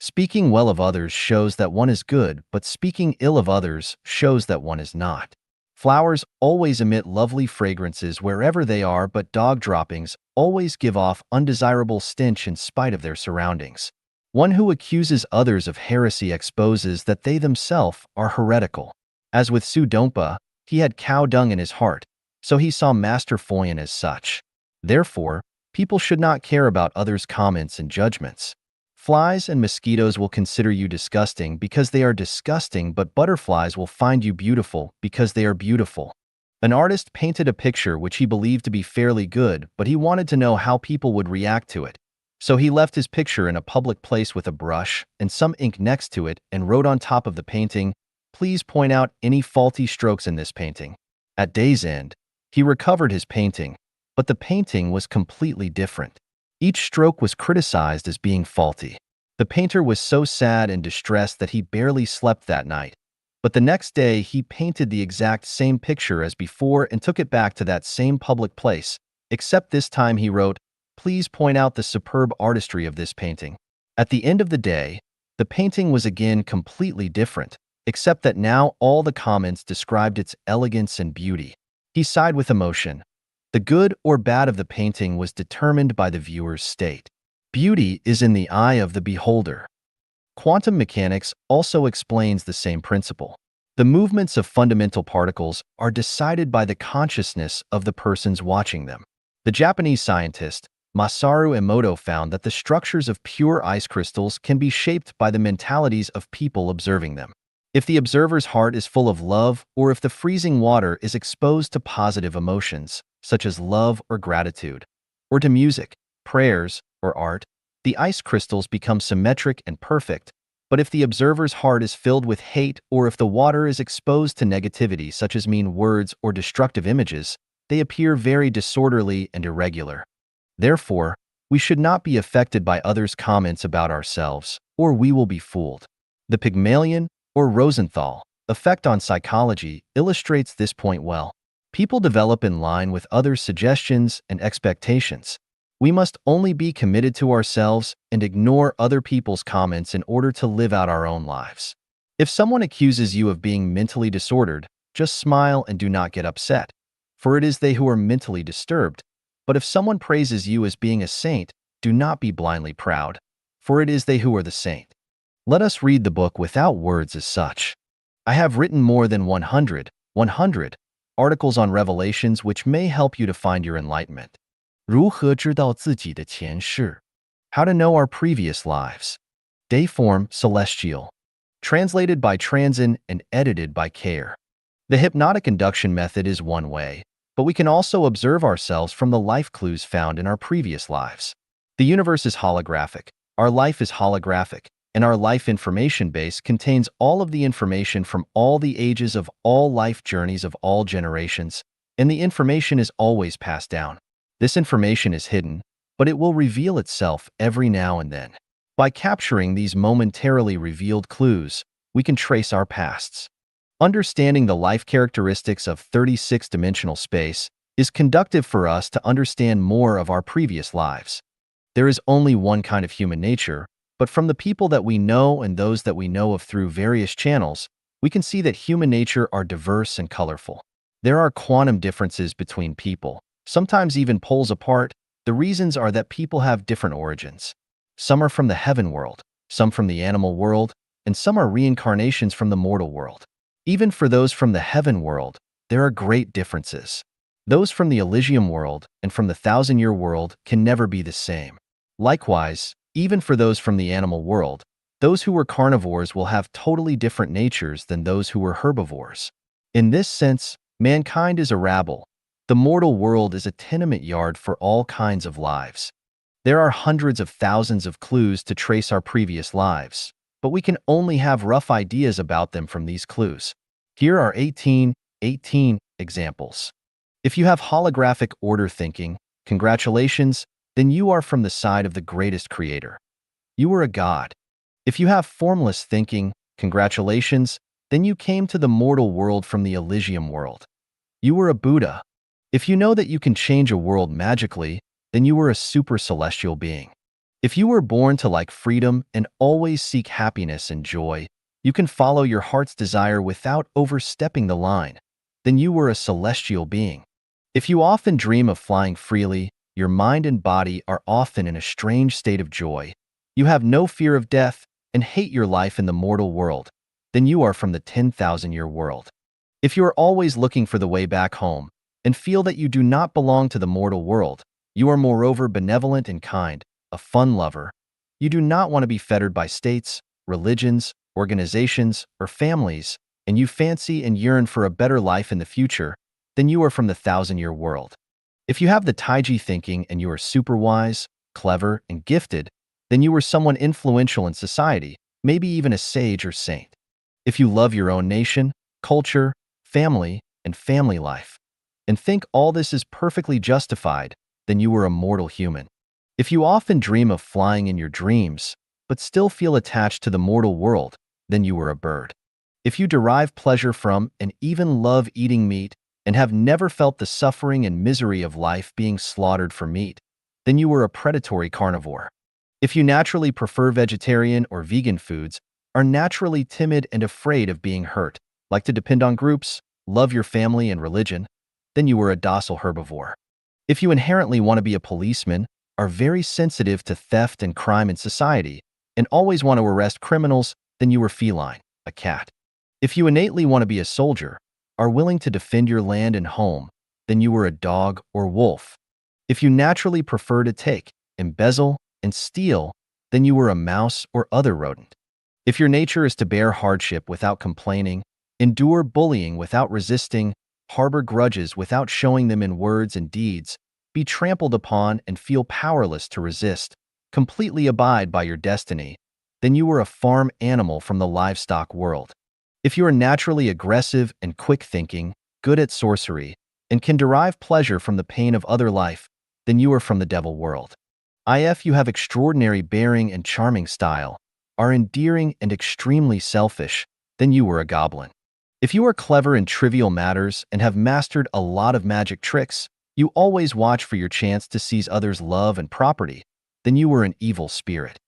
Speaking well of others shows that one is good, but speaking ill of others shows that one is not. Flowers always emit lovely fragrances wherever they are, but dog droppings always give off undesirable stench in spite of their surroundings. One who accuses others of heresy exposes that they themselves are heretical. As with Su Dongpa, he had cow dung in his heart, so he saw Master Foyan as such. Therefore, people should not care about others' comments and judgments. Flies and mosquitoes will consider you disgusting because they are disgusting, but butterflies will find you beautiful because they are beautiful. An artist painted a picture which he believed to be fairly good, but he wanted to know how people would react to it. So he left his picture in a public place with a brush and some ink next to it and wrote on top of the painting, "Please point out any faulty strokes in this painting." At day's end, he recovered his painting, but the painting was completely different. Each stroke was criticized as being faulty. The painter was so sad and distressed that he barely slept that night. But the next day, he painted the exact same picture as before and took it back to that same public place, except this time he wrote, "Please point out the superb artistry of this painting." At the end of the day, the painting was again completely different, except that now all the comments described its elegance and beauty. He sighed with emotion. The good or bad of the painting was determined by the viewer's state. Beauty is in the eye of the beholder. Quantum mechanics also explains the same principle. The movements of fundamental particles are decided by the consciousness of the persons watching them. The Japanese scientist Masaru Emoto found that the structures of pure ice crystals can be shaped by the mentalities of people observing them. If the observer's heart is full of love, or if the freezing water is exposed to positive emotions, such as love or gratitude, or to music, prayers, or art, the ice crystals become symmetric and perfect. But if the observer's heart is filled with hate, or if the water is exposed to negativity such as mean words or destructive images, they appear very disorderly and irregular. Therefore, we should not be affected by others' comments about ourselves, or we will be fooled. The Pygmalion, or Rosenthal, effect on psychology illustrates this point well. People develop in line with others' suggestions and expectations. We must only be committed to ourselves and ignore other people's comments in order to live out our own lives. If someone accuses you of being mentally disordered, just smile and do not get upset, for it is they who are mentally disturbed. But if someone praises you as being a saint, do not be blindly proud, for it is they who are the saint. Let us read the book without words as such. I have written more than 100 articles on revelations which may help you to find your enlightenment. 如何知道自己的前世? How to know our previous lives. Dayform Celestial. Translated by Transin and edited by Care. The hypnotic induction method is one way, but we can also observe ourselves from the life clues found in our previous lives. The universe is holographic, our life is holographic, and our life information base contains all of the information from all the ages of all life journeys of all generations, and the information is always passed down. This information is hidden, but it will reveal itself every now and then. By capturing these momentarily revealed clues, we can trace our pasts. Understanding the life characteristics of 36-dimensional space is conducive for us to understand more of our previous lives. There is only one kind of human nature, but from the people that we know and those that we know of through various channels, we can see that human nature are diverse and colorful. There are quantum differences between people, sometimes even poles apart. The reasons are that people have different origins. Some are from the heaven world, some from the animal world, and some are reincarnations from the mortal world. Even for those from the heaven world, there are great differences. Those from the Elysium world and from the thousand-year world can never be the same. Likewise, even for those from the animal world, those who were carnivores will have totally different natures than those who were herbivores. In this sense, mankind is a rabble. The mortal world is a tenement yard for all kinds of lives. There are hundreds of thousands of clues to trace our previous lives, but we can only have rough ideas about them from these clues. Here are 18 examples. If you have holographic order thinking, congratulations, then you are from the side of the greatest creator. You were a god. If you have formless thinking, congratulations, then you came to the mortal world from the Elysium world. You were a Buddha. If you know that you can change a world magically, then you were a super celestial being. If you were born to like freedom and always seek happiness and joy, you can follow your heart's desire without overstepping the line, then you were a celestial being. If you often dream of flying freely, your mind and body are often in a strange state of joy, you have no fear of death and hate your life in the mortal world, then you are from the 10,000-year world. If you are always looking for the way back home and feel that you do not belong to the mortal world, you are moreover benevolent and kind, a fun lover. You do not want to be fettered by states, religions, organizations, or families, and you fancy and yearn for a better life in the future, then you are from the 1,000-year world. If you have the Taiji thinking and you are super wise, clever, and gifted, then you were someone influential in society, maybe even a sage or saint. If you love your own nation, culture, family, and family life, and think all this is perfectly justified, then you were a mortal human. If you often dream of flying in your dreams, but still feel attached to the mortal world, then you were a bird. If you derive pleasure from and even love eating meat and have never felt the suffering and misery of life being slaughtered for meat, then you were a predatory carnivore. If you naturally prefer vegetarian or vegan foods, are naturally timid and afraid of being hurt, like to depend on groups, love your family and religion, then you were a docile herbivore. If you inherently want to be a policeman, are very sensitive to theft and crime in society, and always want to arrest criminals, then you were feline, a cat. If you innately want to be a soldier, are willing to defend your land and home, then you were a dog or wolf. If you naturally prefer to take, embezzle, and steal, then you were a mouse or other rodent. If your nature is to bear hardship without complaining, endure bullying without resisting, harbor grudges without showing them in words and deeds, be trampled upon and feel powerless to resist, completely abide by your destiny, then you were a farm animal from the livestock world. If you are naturally aggressive and quick-thinking, good at sorcery, and can derive pleasure from the pain of other life, then you are from the devil world. If you have extraordinary bearing and charming style, are endearing and extremely selfish, then you were a goblin. If you are clever in trivial matters and have mastered a lot of magic tricks, you always watch for your chance to seize others' love and property, then you were an evil spirit.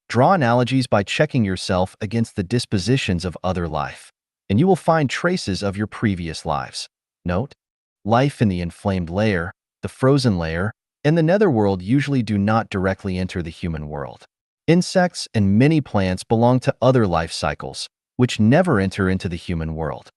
Draw analogies by checking yourself against the dispositions of other life, and you will find traces of your previous lives. Note: life in the inflamed layer, the frozen layer, and the netherworld usually do not directly enter the human world. Insects and many plants belong to other life cycles, which never enter into the human world.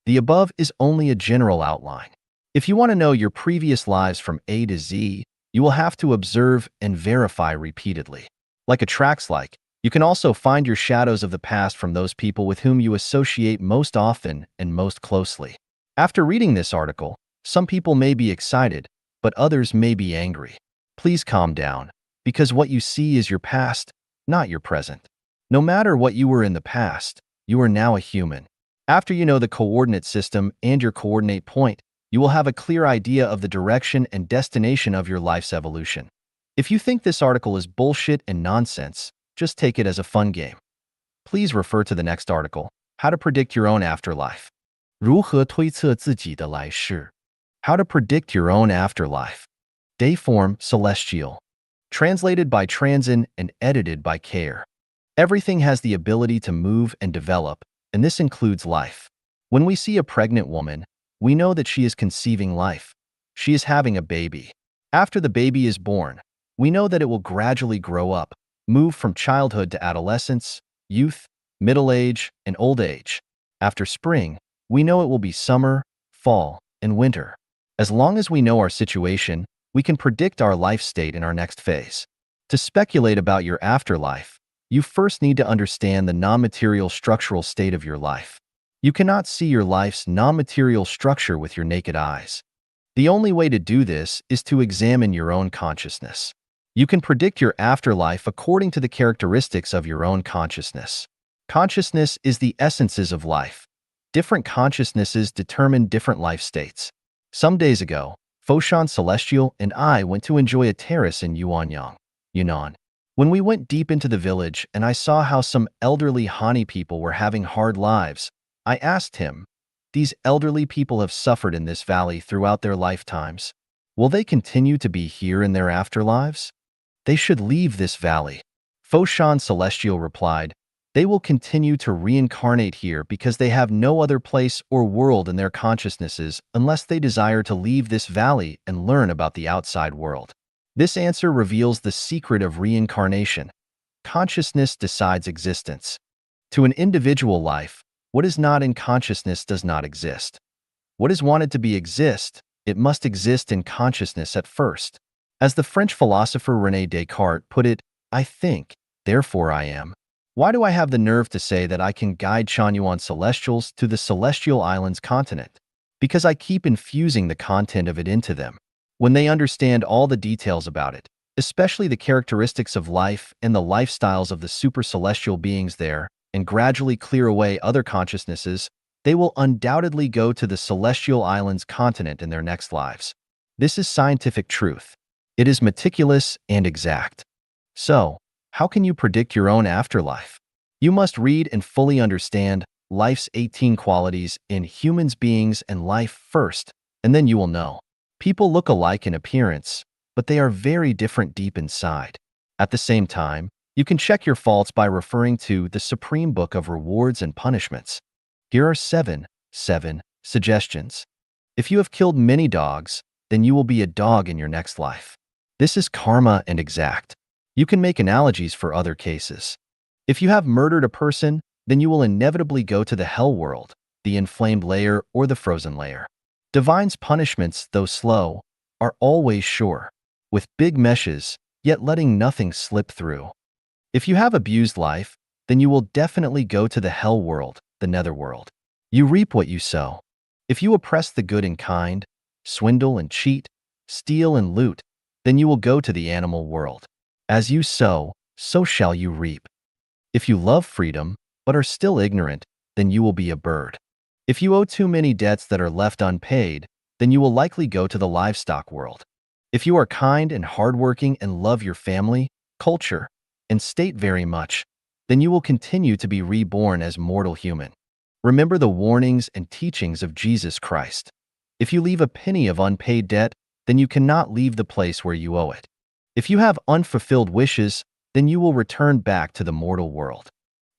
The above is only a general outline. If you want to know your previous lives from A to Z, you will have to observe and verify repeatedly. Like attracts like, you can also find your shadows of the past from those people with whom you associate most often and most closely. After reading this article, some people may be excited, but others may be angry. Please calm down, because what you see is your past, not your present. No matter what you were in the past, you are now a human. After you know the coordinate system and your coordinate point, you will have a clear idea of the direction and destination of your life's evolution. If you think this article is bullshit and nonsense, just take it as a fun game. Please refer to the next article. How to predict your own afterlife. 如何推测自己的来世? How to predict your own afterlife. Dayform Celestial. Translated by Transin and edited by Care. Everything has the ability to move and develop, and this includes life. When we see a pregnant woman, we know that she is conceiving life. She is having a baby. After the baby is born, we know that it will gradually grow up, move from childhood to adolescence, youth, middle age, and old age. After spring, we know it will be summer, fall, and winter. As long as we know our situation, we can predict our life state in our next phase. To speculate about your afterlife, you first need to understand the non-material structural state of your life. You cannot see your life's non-material structure with your naked eyes. The only way to do this is to examine your own consciousness. You can predict your afterlife according to the characteristics of your own consciousness. Consciousness is the essences of life. Different consciousnesses determine different life states. Some days ago, Foshan Celestial and I went to enjoy a terrace in Yuanyang, Yunnan. When we went deep into the village and I saw how some elderly Hani people were having hard lives, I asked him, these elderly people have suffered in this valley throughout their lifetimes. Will they continue to be here in their afterlives? They should leave this valley. Foshan Celestial replied, they will continue to reincarnate here because they have no other place or world in their consciousnesses unless they desire to leave this valley and learn about the outside world. This answer reveals the secret of reincarnation. Consciousness decides existence. To an individual life, what is not in consciousness does not exist. What is wanted to exist, it must exist in consciousness at first. As the French philosopher René Descartes put it, I think, therefore I am. Why do I have the nerve to say that I can guide Chanyuan celestials to the celestial islands continent? Because I keep infusing the content of it into them. When they understand all the details about it, especially the characteristics of life and the lifestyles of the super celestial beings there, and gradually clear away other consciousnesses, they will undoubtedly go to the celestial islands continent in their next lives. This is scientific truth. It is meticulous and exact. So, how can you predict your own afterlife? You must read and fully understand life's 18 qualities in humans, beings, and life first, and then you will know. People look alike in appearance, but they are very different deep inside. At the same time, you can check your faults by referring to the Supreme Book of Rewards and Punishments. Here are seven suggestions. If you have killed many dogs, then you will be a dog in your next life. This is karma and exact. You can make analogies for other cases. If you have murdered a person, then you will inevitably go to the hell world, the inflamed layer or the frozen layer. Divine's punishments, though slow, are always sure, with big meshes, yet letting nothing slip through. If you have abused life, then you will definitely go to the hell world, the netherworld. You reap what you sow. If you oppress the good and kind, swindle and cheat, steal and loot, then you will go to the animal world. As you sow, so shall you reap. If you love freedom, but are still ignorant, then you will be a bird. If you owe too many debts that are left unpaid, then you will likely go to the livestock world. If you are kind and hardworking and love your family, culture, and state very much, then you will continue to be reborn as mortal human. Remember the warnings and teachings of Jesus Christ. If you leave a penny of unpaid debt, then you cannot leave the place where you owe it. If you have unfulfilled wishes, then you will return back to the mortal world.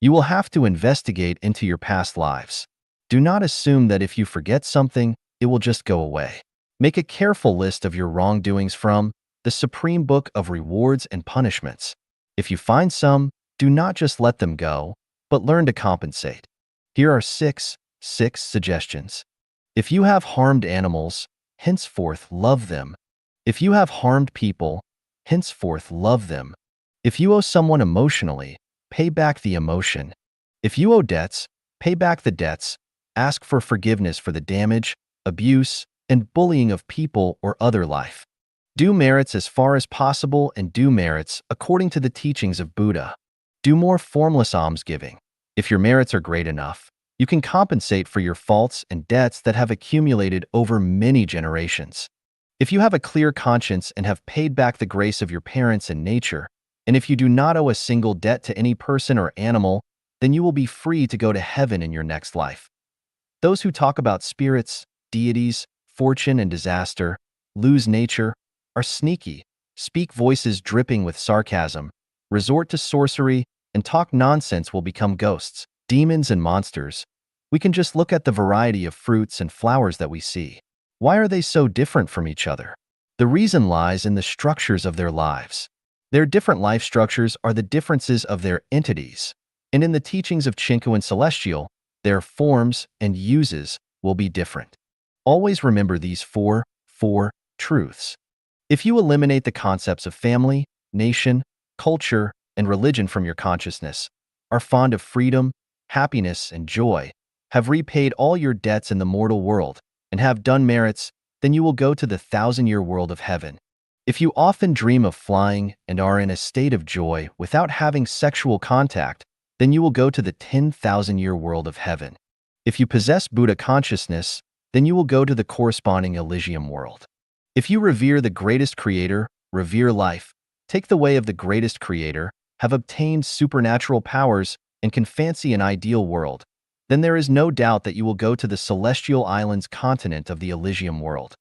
You will have to investigate into your past lives. Do not assume that if you forget something, it will just go away. Make a careful list of your wrongdoings from the Supreme Book of Rewards and Punishments. If you find some, do not just let them go, but learn to compensate. Here are six suggestions. If you have harmed animals, henceforth love them. If you have harmed people, henceforth love them. If you owe someone emotionally, pay back the emotion. If you owe debts, pay back the debts. Ask for forgiveness for the damage, abuse, and bullying of people or other life. Do merits as far as possible and do merits according to the teachings of Buddha. Do more formless almsgiving. If your merits are great enough, you can compensate for your faults and debts that have accumulated over many generations. If you have a clear conscience and have paid back the grace of your parents and nature, and if you do not owe a single debt to any person or animal, then you will be free to go to heaven in your next life. Those who talk about spirits, deities, fortune, and disaster, lose nature, are sneaky, speak voices dripping with sarcasm, resort to sorcery, and talk nonsense will become ghosts, demons, and monsters. We can just look at the variety of fruits and flowers that we see. Why are they so different from each other? The reason lies in the structures of their lives. Their different life structures are the differences of their entities, and in the teachings of Chanyuan Celestial, their forms and uses will be different. Always remember these four truths. If you eliminate the concepts of family, nation, culture, and religion from your consciousness, are fond of freedom, happiness, and joy, have repaid all your debts in the mortal world, and have done merits, then you will go to the 1,000-year world of heaven. If you often dream of flying and are in a state of joy without having sexual contact, then you will go to the 10,000-year world of heaven. If you possess Buddha consciousness, then you will go to the corresponding Elysium world. If you revere the greatest creator, revere life, take the way of the greatest creator, have obtained supernatural powers, and can fancy an ideal world, then there is no doubt that you will go to the celestial islands continent of the Elysium world.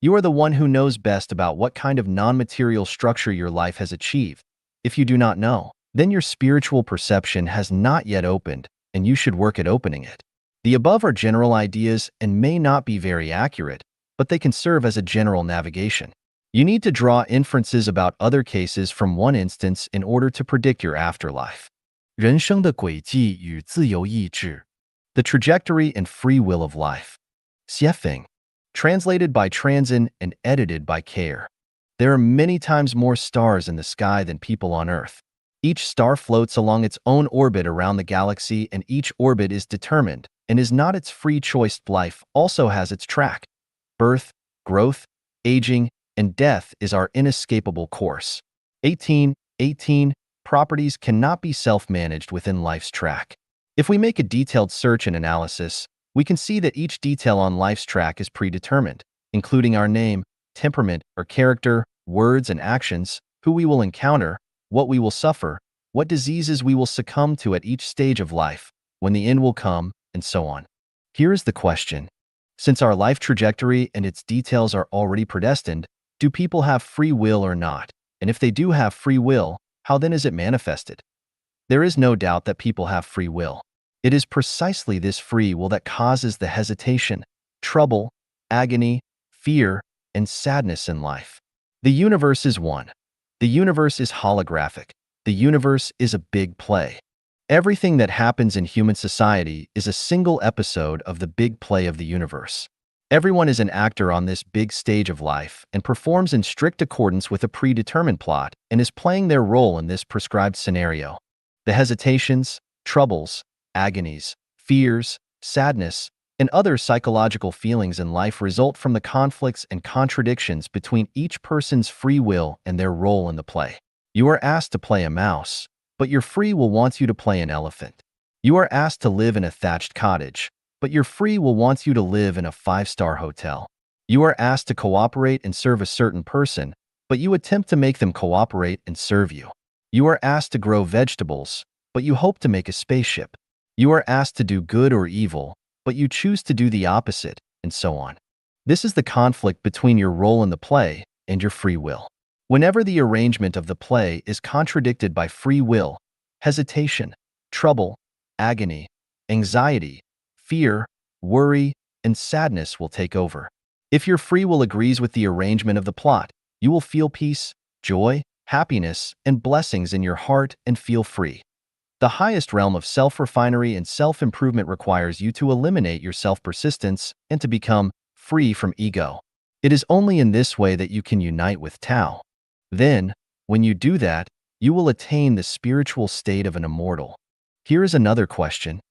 You are the one who knows best about what kind of non-material structure your life has achieved. If you do not know, then your spiritual perception has not yet opened, and you should work at opening it. The above are general ideas and may not be very accurate, but they can serve as a general navigation. You need to draw inferences about other cases from one instance in order to predict your afterlife. 人生的轨迹与自由意志 The trajectory and free will of life. Xiefeng. Translated by Transin and edited by Care. There are many times more stars in the sky than people on Earth. Each star floats along its own orbit around the galaxy, and each orbit is determined and is not its free choice. Life also has its track. Birth, growth, aging, and death is our inescapable course. 18. Properties cannot be self-managed within life's track. If we make a detailed search and analysis, we can see that each detail on life's track is predetermined, including our name, temperament or character, words and actions, who we will encounter, what we will suffer, what diseases we will succumb to at each stage of life, when the end will come, and so on. Here is the question. Since our life trajectory and its details are already predestined, do people have free will or not? And if they do have free will, how then is it manifested? There is no doubt that people have free will. It is precisely this free will that causes the hesitation, trouble, agony, fear, and sadness in life. The universe is one. The universe is holographic. The universe is a big play. Everything that happens in human society is a single episode of the big play of the universe. Everyone is an actor on this big stage of life and performs in strict accordance with a predetermined plot and is playing their role in this prescribed scenario. The hesitations, troubles, agonies, fears, sadness, and other psychological feelings in life result from the conflicts and contradictions between each person's free will and their role in the play. You are asked to play a mouse, but your free will wants you to play an elephant. You are asked to live in a thatched cottage, but your free will wants you to live in a 5-star hotel. You are asked to cooperate and serve a certain person, but you attempt to make them cooperate and serve you. You are asked to grow vegetables, but you hope to make a spaceship. You are asked to do good or evil, but you choose to do the opposite, and so on. This is the conflict between your role in the play and your free will. Whenever the arrangement of the play is contradicted by free will, hesitation, trouble, agony, anxiety, fear, worry, and sadness will take over. If your free will agrees with the arrangement of the plot, you will feel peace, joy, happiness, and blessings in your heart and feel free. The highest realm of self-refinery and self-improvement requires you to eliminate your self-persistence and to become free from ego. It is only in this way that you can unite with Tao. Then, when you do that, you will attain the spiritual state of an immortal. Here is another question.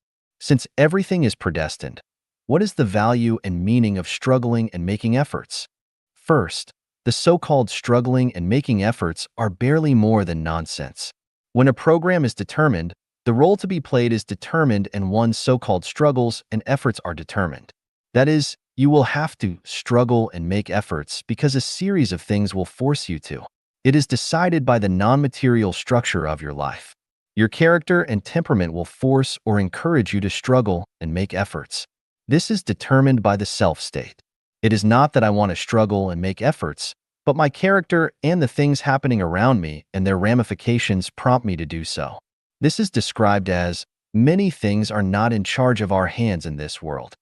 Since everything is predestined, what is the value and meaning of struggling and making efforts? First, the so-called struggling and making efforts are barely more than nonsense. When a program is determined, the role to be played is determined and one's so-called struggles and efforts are determined. That is, you will have to struggle and make efforts because a series of things will force you to. It is decided by the non-material structure of your life. Your character and temperament will force or encourage you to struggle and make efforts. This is determined by the self-state. It is not that I want to struggle and make efforts, but my character and the things happening around me and their ramifications prompt me to do so. This is described as, many things are not in charge of our hands in this world.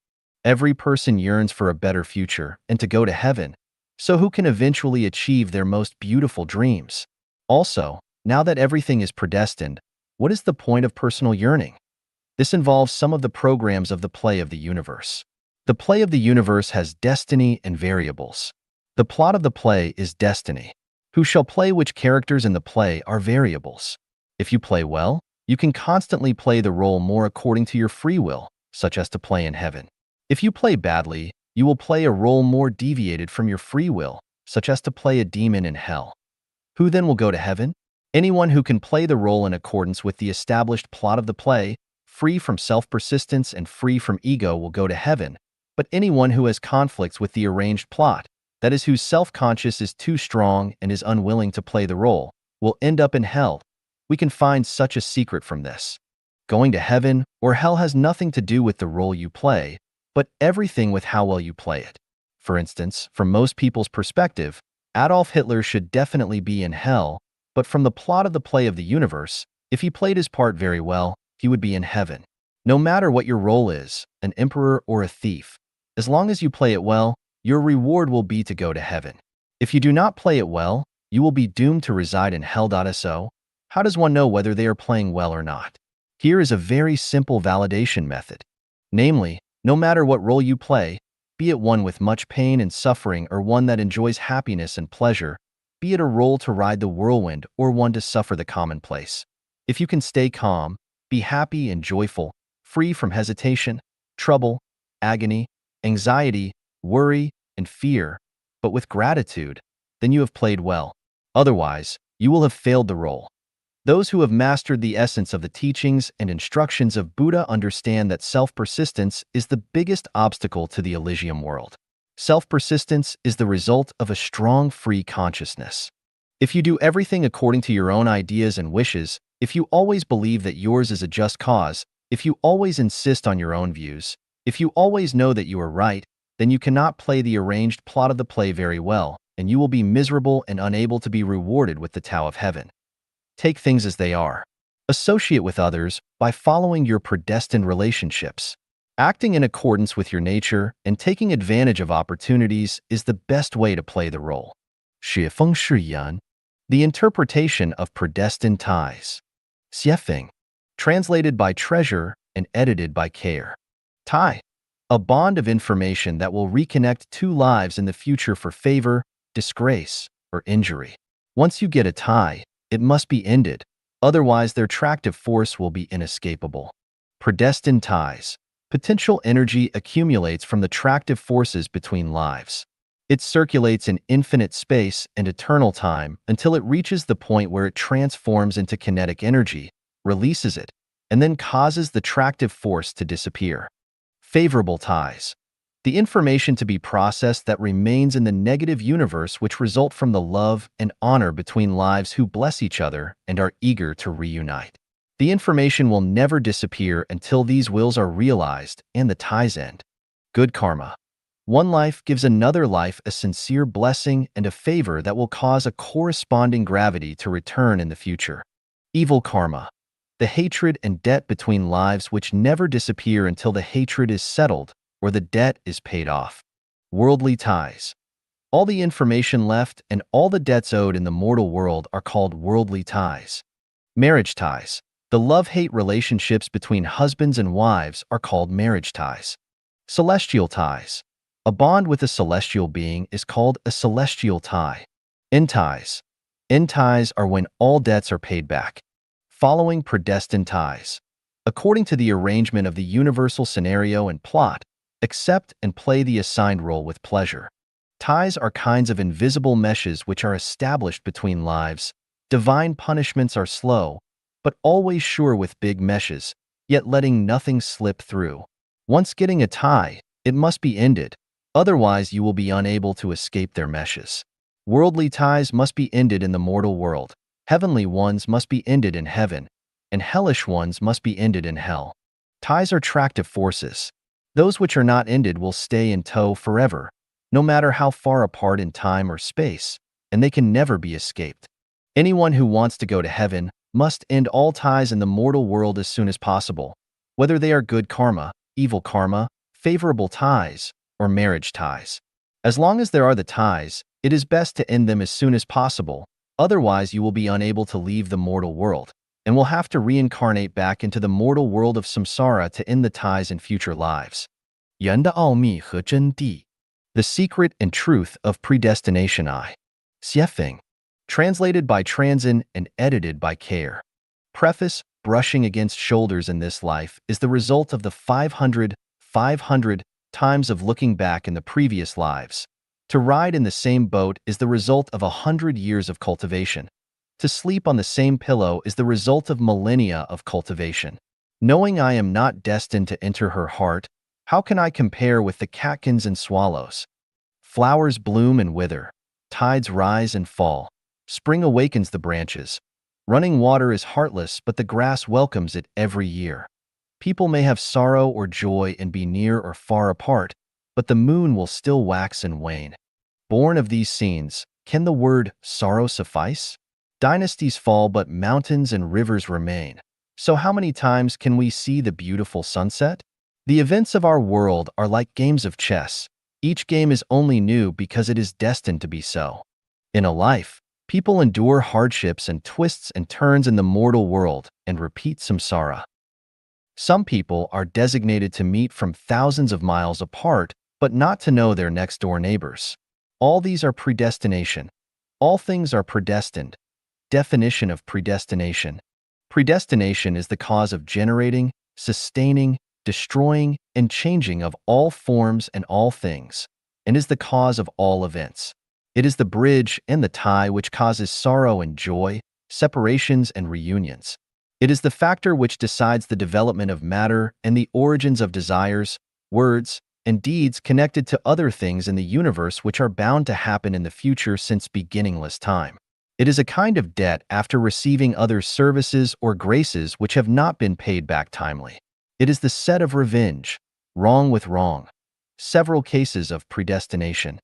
Every person yearns for a better future and to go to heaven, so who can eventually achieve their most beautiful dreams? Also, now that everything is predestined, what is the point of personal yearning? This involves some of the programs of the play of the universe. The play of the universe has destiny and variables. The plot of the play is destiny. Who shall play which characters in the play are variables. If you play well, you can constantly play the role more according to your free will, such as to play in heaven. If you play badly, you will play a role more deviated from your free will, such as to play a demon in hell. Who then will go to heaven? Anyone who can play the role in accordance with the established plot of the play, free from self-persistence and free from ego, will go to heaven, but anyone who has conflicts with the arranged plot, that is, whose self-conscious is too strong and is unwilling to play the role, will end up in hell. We can find such a secret from this. Going to heaven or hell has nothing to do with the role you play, but everything with how well you play it. For instance, from most people's perspective, Adolf Hitler should definitely be in hell, but from the plot of the play of the universe, if he played his part very well, he would be in heaven. No matter what your role is, an emperor or a thief, as long as you play it well, your reward will be to go to heaven. If you do not play it well, you will be doomed to reside in hell. So, how does one know whether they are playing well or not? Here is a very simple validation method. Namely, no matter what role you play, be it one with much pain and suffering or one that enjoys happiness and pleasure, be it a role to ride the whirlwind or one to suffer the commonplace. If you can stay calm, be happy and joyful, free from hesitation, trouble, agony, anxiety, worry, and fear, but with gratitude, then you have played well. Otherwise, you will have failed the role. Those who have mastered the essence of the teachings and instructions of Buddha understand that self-persistence is the biggest obstacle to the Elysium world. Self-persistence is the result of a strong free consciousness. If you do everything according to your own ideas and wishes, if you always believe that yours is a just cause, if you always insist on your own views, if you always know that you are right, then you cannot play the arranged plot of the play very well, and you will be miserable and unable to be rewarded with the Tao of Heaven. Take things as they are. Associate with others by following your predestined relationships. Acting in accordance with your nature and taking advantage of opportunities is the best way to play the role. 雪风是缘, the interpretation of predestined ties. 写风, translated by treasure and edited by care. Tie, a bond of information that will reconnect two lives in the future for favor, disgrace, or injury. Once you get a tie, it must be ended, otherwise their attractive force will be inescapable. Predestined ties. Potential energy accumulates from the attractive forces between lives. It circulates in infinite space and eternal time until it reaches the point where it transforms into kinetic energy, releases it, and then causes the attractive force to disappear. Favorable ties. The information to be processed that remains in the negative universe which result from the love and honor between lives who bless each other and are eager to reunite. The information will never disappear until these wills are realized and the ties end. Good karma. One life gives another life a sincere blessing and a favor that will cause a corresponding gravity to return in the future. Evil karma. The hatred and debt between lives which never disappear until the hatred is settled or the debt is paid off. Worldly ties. All the information left and all the debts owed in the mortal world are called worldly ties. Marriage ties. The love-hate relationships between husbands and wives are called marriage ties. Celestial ties. A bond with a celestial being is called a celestial tie. End ties. End ties are when all debts are paid back. Following predestined ties. According to the arrangement of the universal scenario and plot, accept and play the assigned role with pleasure. Ties are kinds of invisible meshes which are established between lives. Divine punishments are slow, but always sure with big meshes, yet letting nothing slip through. Once getting a tie, it must be ended, otherwise you will be unable to escape their meshes. Worldly ties must be ended in the mortal world. Heavenly ones must be ended in heaven. and hellish ones must be ended in hell. Ties are attractive forces. Those which are not ended will stay in tow forever, no matter how far apart in time or space, and they can never be escaped. Anyone who wants to go to heaven must end all ties in the mortal world as soon as possible, whether they are good karma, evil karma, favorable ties, or marriage ties. As long as there are the ties, it is best to end them as soon as possible, otherwise you will be unable to leave the mortal world, and will have to reincarnate back into the mortal world of samsara to end the ties in future lives. 人的奥秘和真谛 The Secret and Truth of Predestination I. Xiefeng. Translated by Transin and edited by Care. Preface: Brushing against shoulders in this life is the result of the 500 times of looking back in the previous lives. To ride in the same boat is the result of 100 years of cultivation. To sleep on the same pillow is the result of millennia of cultivation. Knowing I am not destined to enter her heart, how can I compare with the catkins and swallows? Flowers bloom and wither. Tides rise and fall. Spring awakens the branches. Running water is heartless, but the grass welcomes it every year. People may have sorrow or joy and be near or far apart, but the moon will still wax and wane. Born of these scenes, can the word sorrow suffice? Dynasties fall, but mountains and rivers remain. So how many times can we see the beautiful sunset? The events of our world are like games of chess. Each game is only new because it is destined to be so. In a life, people endure hardships and twists and turns in the mortal world and repeat samsara. Some people are designated to meet from thousands of miles apart, but not to know their next-door neighbors. All these are predestination. All things are predestined. Definition of predestination. Predestination is the cause of generating, sustaining, destroying, and changing of all forms and all things, and is the cause of all events. It is the bridge and the tie which causes sorrow and joy, separations and reunions. It is the factor which decides the development of matter and the origins of desires, words, and deeds connected to other things in the universe which are bound to happen in the future since beginningless time. It is a kind of debt after receiving other services or graces which have not been paid back timely. It is the set of revenge, wrong with wrong. Several cases of predestination.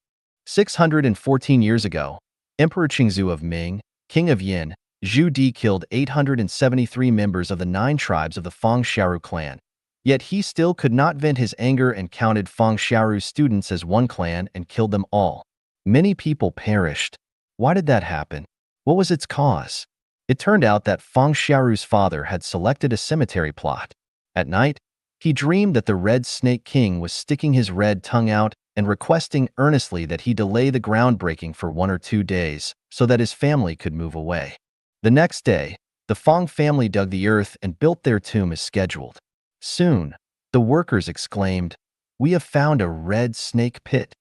614 years ago, Emperor Qingzu of Ming, King of Yin, Zhu Di killed 873 members of the 9 tribes of the Fang Xiaoru clan. Yet he still could not vent his anger and counted Fang Xiaoru's students as one clan and killed them all. Many people perished. Why did that happen? What was its cause? It turned out that Fang Xiaoru's father had selected a cemetery plot. At night, he dreamed that the Red Snake King was sticking his red tongue out and requesting earnestly that he delay the groundbreaking for 1 or 2 days so that his family could move away. The next day, the Fang family dug the earth and built their tomb as scheduled. Soon, the workers exclaimed, "We have found a red snake pit."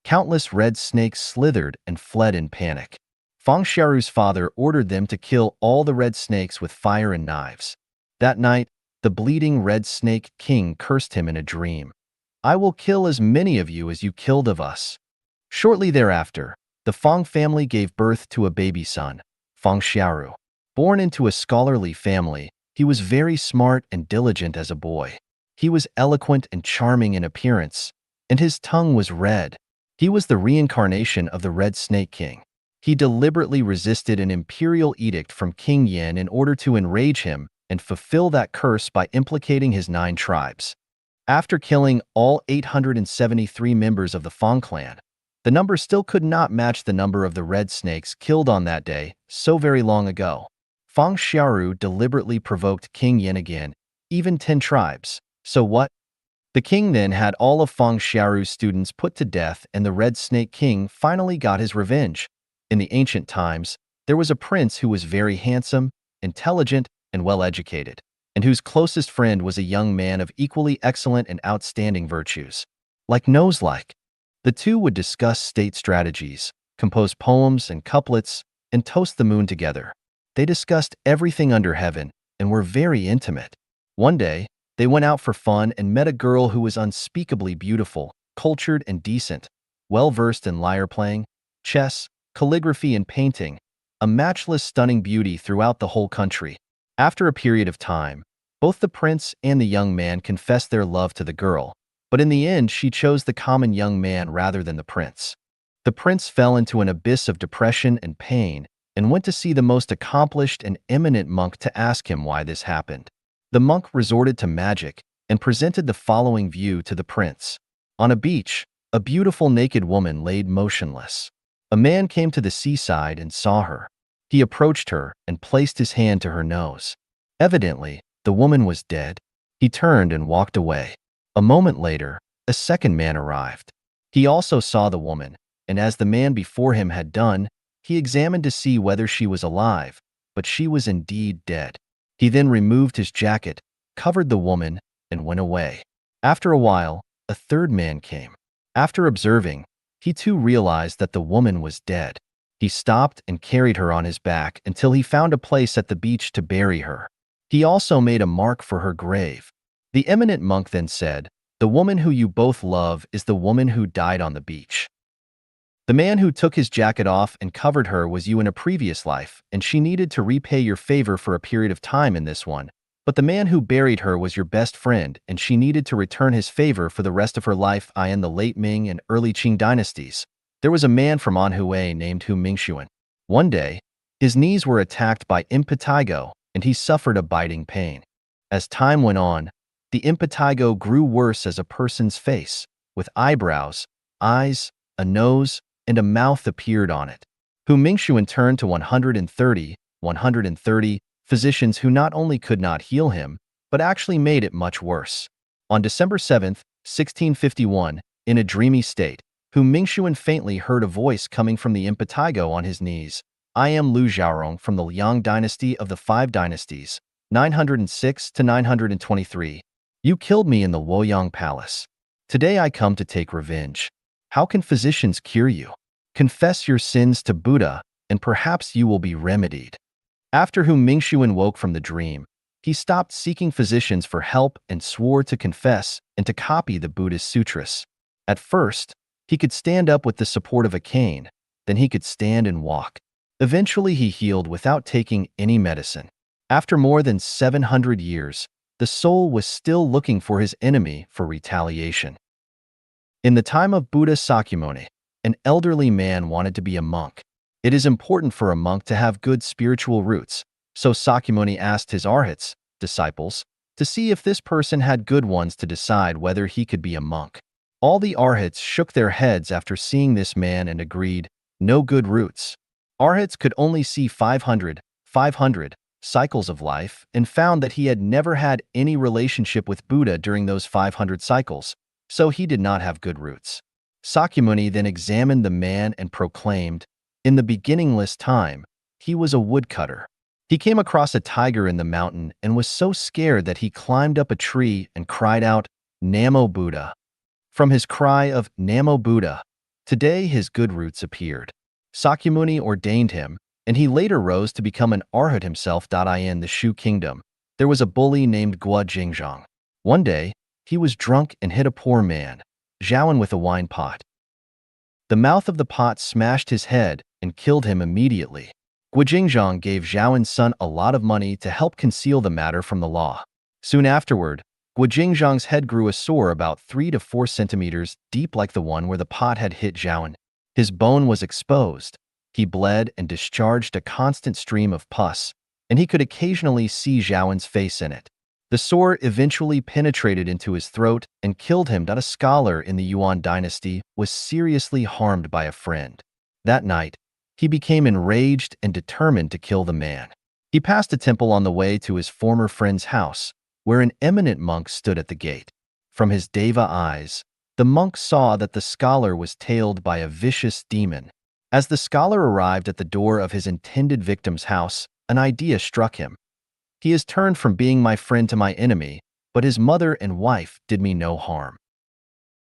Countless red snakes slithered and fled in panic. Fang Xiaoru's father ordered them to kill all the red snakes with fire and knives. That night, the bleeding red snake king cursed him in a dream. "I will kill as many of you as you killed of us." Shortly thereafter, the Fang family gave birth to a baby son, Fang Xiaoru. Born into a scholarly family, he was very smart and diligent as a boy. He was eloquent and charming in appearance, and his tongue was red. He was the reincarnation of the Red Snake King. He deliberately resisted an imperial edict from King Yin in order to enrage him and fulfill that curse by implicating his 9 tribes. After killing all 873 members of the Fang clan, the number still could not match the number of the red snakes killed on that day so very long ago. Fang Xiaoru deliberately provoked King Yin again, even 10 tribes. So what? The king then had all of Fang Xiaoru's students put to death, and the Red Snake King finally got his revenge. In the ancient times, there was a prince who was very handsome, intelligent, and well-educated, and whose closest friend was a young man of equally excellent and outstanding virtues. Like nose-like, the two would discuss state strategies, compose poems and couplets, and toast the moon together. They discussed everything under heaven and were very intimate. One day, they went out for fun and met a girl who was unspeakably beautiful, cultured and decent, well-versed in lyre playing, chess, calligraphy and painting, a matchless stunning beauty throughout the whole country. After a period of time, both the prince and the young man confessed their love to the girl, but in the end she chose the common young man rather than the prince. The prince fell into an abyss of depression and pain and went to see the most accomplished and eminent monk to ask him why this happened. The monk resorted to magic and presented the following view to the prince. On a beach, a beautiful naked woman laid motionless. A man came to the seaside and saw her. He approached her and placed his hand to her nose. Evidently, the woman was dead. He turned and walked away. A moment later, a second man arrived. He also saw the woman, and as the man before him had done, he examined to see whether she was alive, but she was indeed dead. He then removed his jacket, covered the woman, and went away. After a while, a third man came. After observing, he too realized that the woman was dead. He stopped and carried her on his back until he found a place at the beach to bury her. He also made a mark for her grave. The eminent monk then said, "The woman who you both love is the woman who died on the beach. The man who took his jacket off and covered her was you in a previous life, and she needed to repay your favor for a period of time in this one. But the man who buried her was your best friend, and she needed to return his favor for the rest of her life in the late Ming and early Qing dynasties. There was a man from Anhui named Hu Mingxuan. One day, his knees were attacked by impetigo, and he suffered a biting pain. As time went on, the impetigo grew worse as a person's face, with eyebrows, eyes, a nose, and a mouth appeared on it. Hu Mingxuan turned to 130 physicians who not only could not heal him, but actually made it much worse. On December 7, 1651, in a dreamy state, Hu Mingxuan faintly heard a voice coming from the impetigo on his knees. "I am Lu Xiaorong from the Liang dynasty of the Five Dynasties, 906 to 923. You killed me in the Luoyang Palace. Today I come to take revenge. How can physicians cure you? Confess your sins to Buddha, and perhaps you will be remedied." After Hu Mingxuan woke from the dream, he stopped seeking physicians for help and swore to confess and to copy the Buddhist sutras. At first, he could stand up with the support of a cane, then he could stand and walk. Eventually he healed without taking any medicine. After more than 700 years, the soul was still looking for his enemy for retaliation. In the time of Buddha Sakyamuni, an elderly man wanted to be a monk. It is important for a monk to have good spiritual roots, so Sakyamuni asked his arhats, disciples, to see if this person had good ones to decide whether he could be a monk. All the arhats shook their heads after seeing this man and agreed, no good roots. Arhats could only see 500 cycles of life and found that he had never had any relationship with Buddha during those 500 cycles, so he did not have good roots. Sakyamuni then examined the man and proclaimed, in the beginningless time, he was a woodcutter. He came across a tiger in the mountain and was so scared that he climbed up a tree and cried out, "Namo Buddha." From his cry of "Namo Buddha," today his good roots appeared. Sakyamuni ordained him, and he later rose to become an arhat himself. In the Shu kingdom, there was a bully named Guo Jingzhang. One day, he was drunk and hit a poor man, Zhaoan, with a wine pot. The mouth of the pot smashed his head and killed him immediately. Guo Jingzhang gave Zhaoan's son a lot of money to help conceal the matter from the law. Soon afterward, Guo Jingzhang's head grew a sore about 3 to 4 centimeters deep like the one where the pot had hit Zhaoan. His bone was exposed. He bled and discharged a constant stream of pus, and he could occasionally see Zhaoan's face in it. The sore eventually penetrated into his throat and killed him. A scholar in the Yuan dynasty was seriously harmed by a friend. That night, he became enraged and determined to kill the man. He passed a temple on the way to his former friend's house, where an eminent monk stood at the gate. From his deva eyes, the monk saw that the scholar was tailed by a vicious demon. As the scholar arrived at the door of his intended victim's house, an idea struck him. He has turned from being my friend to my enemy, but his mother and wife did me no harm.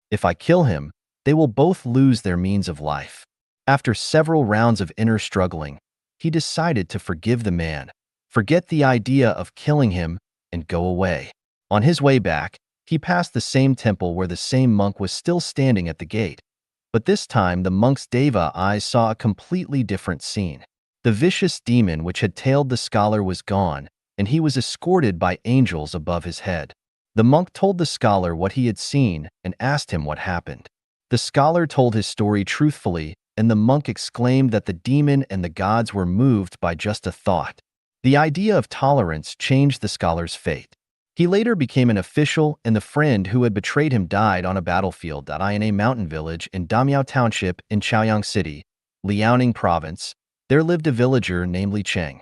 If I kill him, they will both lose their means of life. After several rounds of inner struggling, he decided to forgive the man, forget the idea of killing him, and go away. On his way back, he passed the same temple where the same monk was still standing at the gate. But this time the monk's deva eyes saw a completely different scene. The vicious demon which had tailed the scholar was gone, and he was escorted by angels above his head. The monk told the scholar what he had seen and asked him what happened. The scholar told his story truthfully, and the monk exclaimed that the demon and the gods were moved by just a thought. The idea of tolerance changed the scholar's fate. He later became an official, and the friend who had betrayed him died on a battlefield in a mountain village in Damiao Township in Chaoyang City, Liaoning Province. There lived a villager named Li Cheng.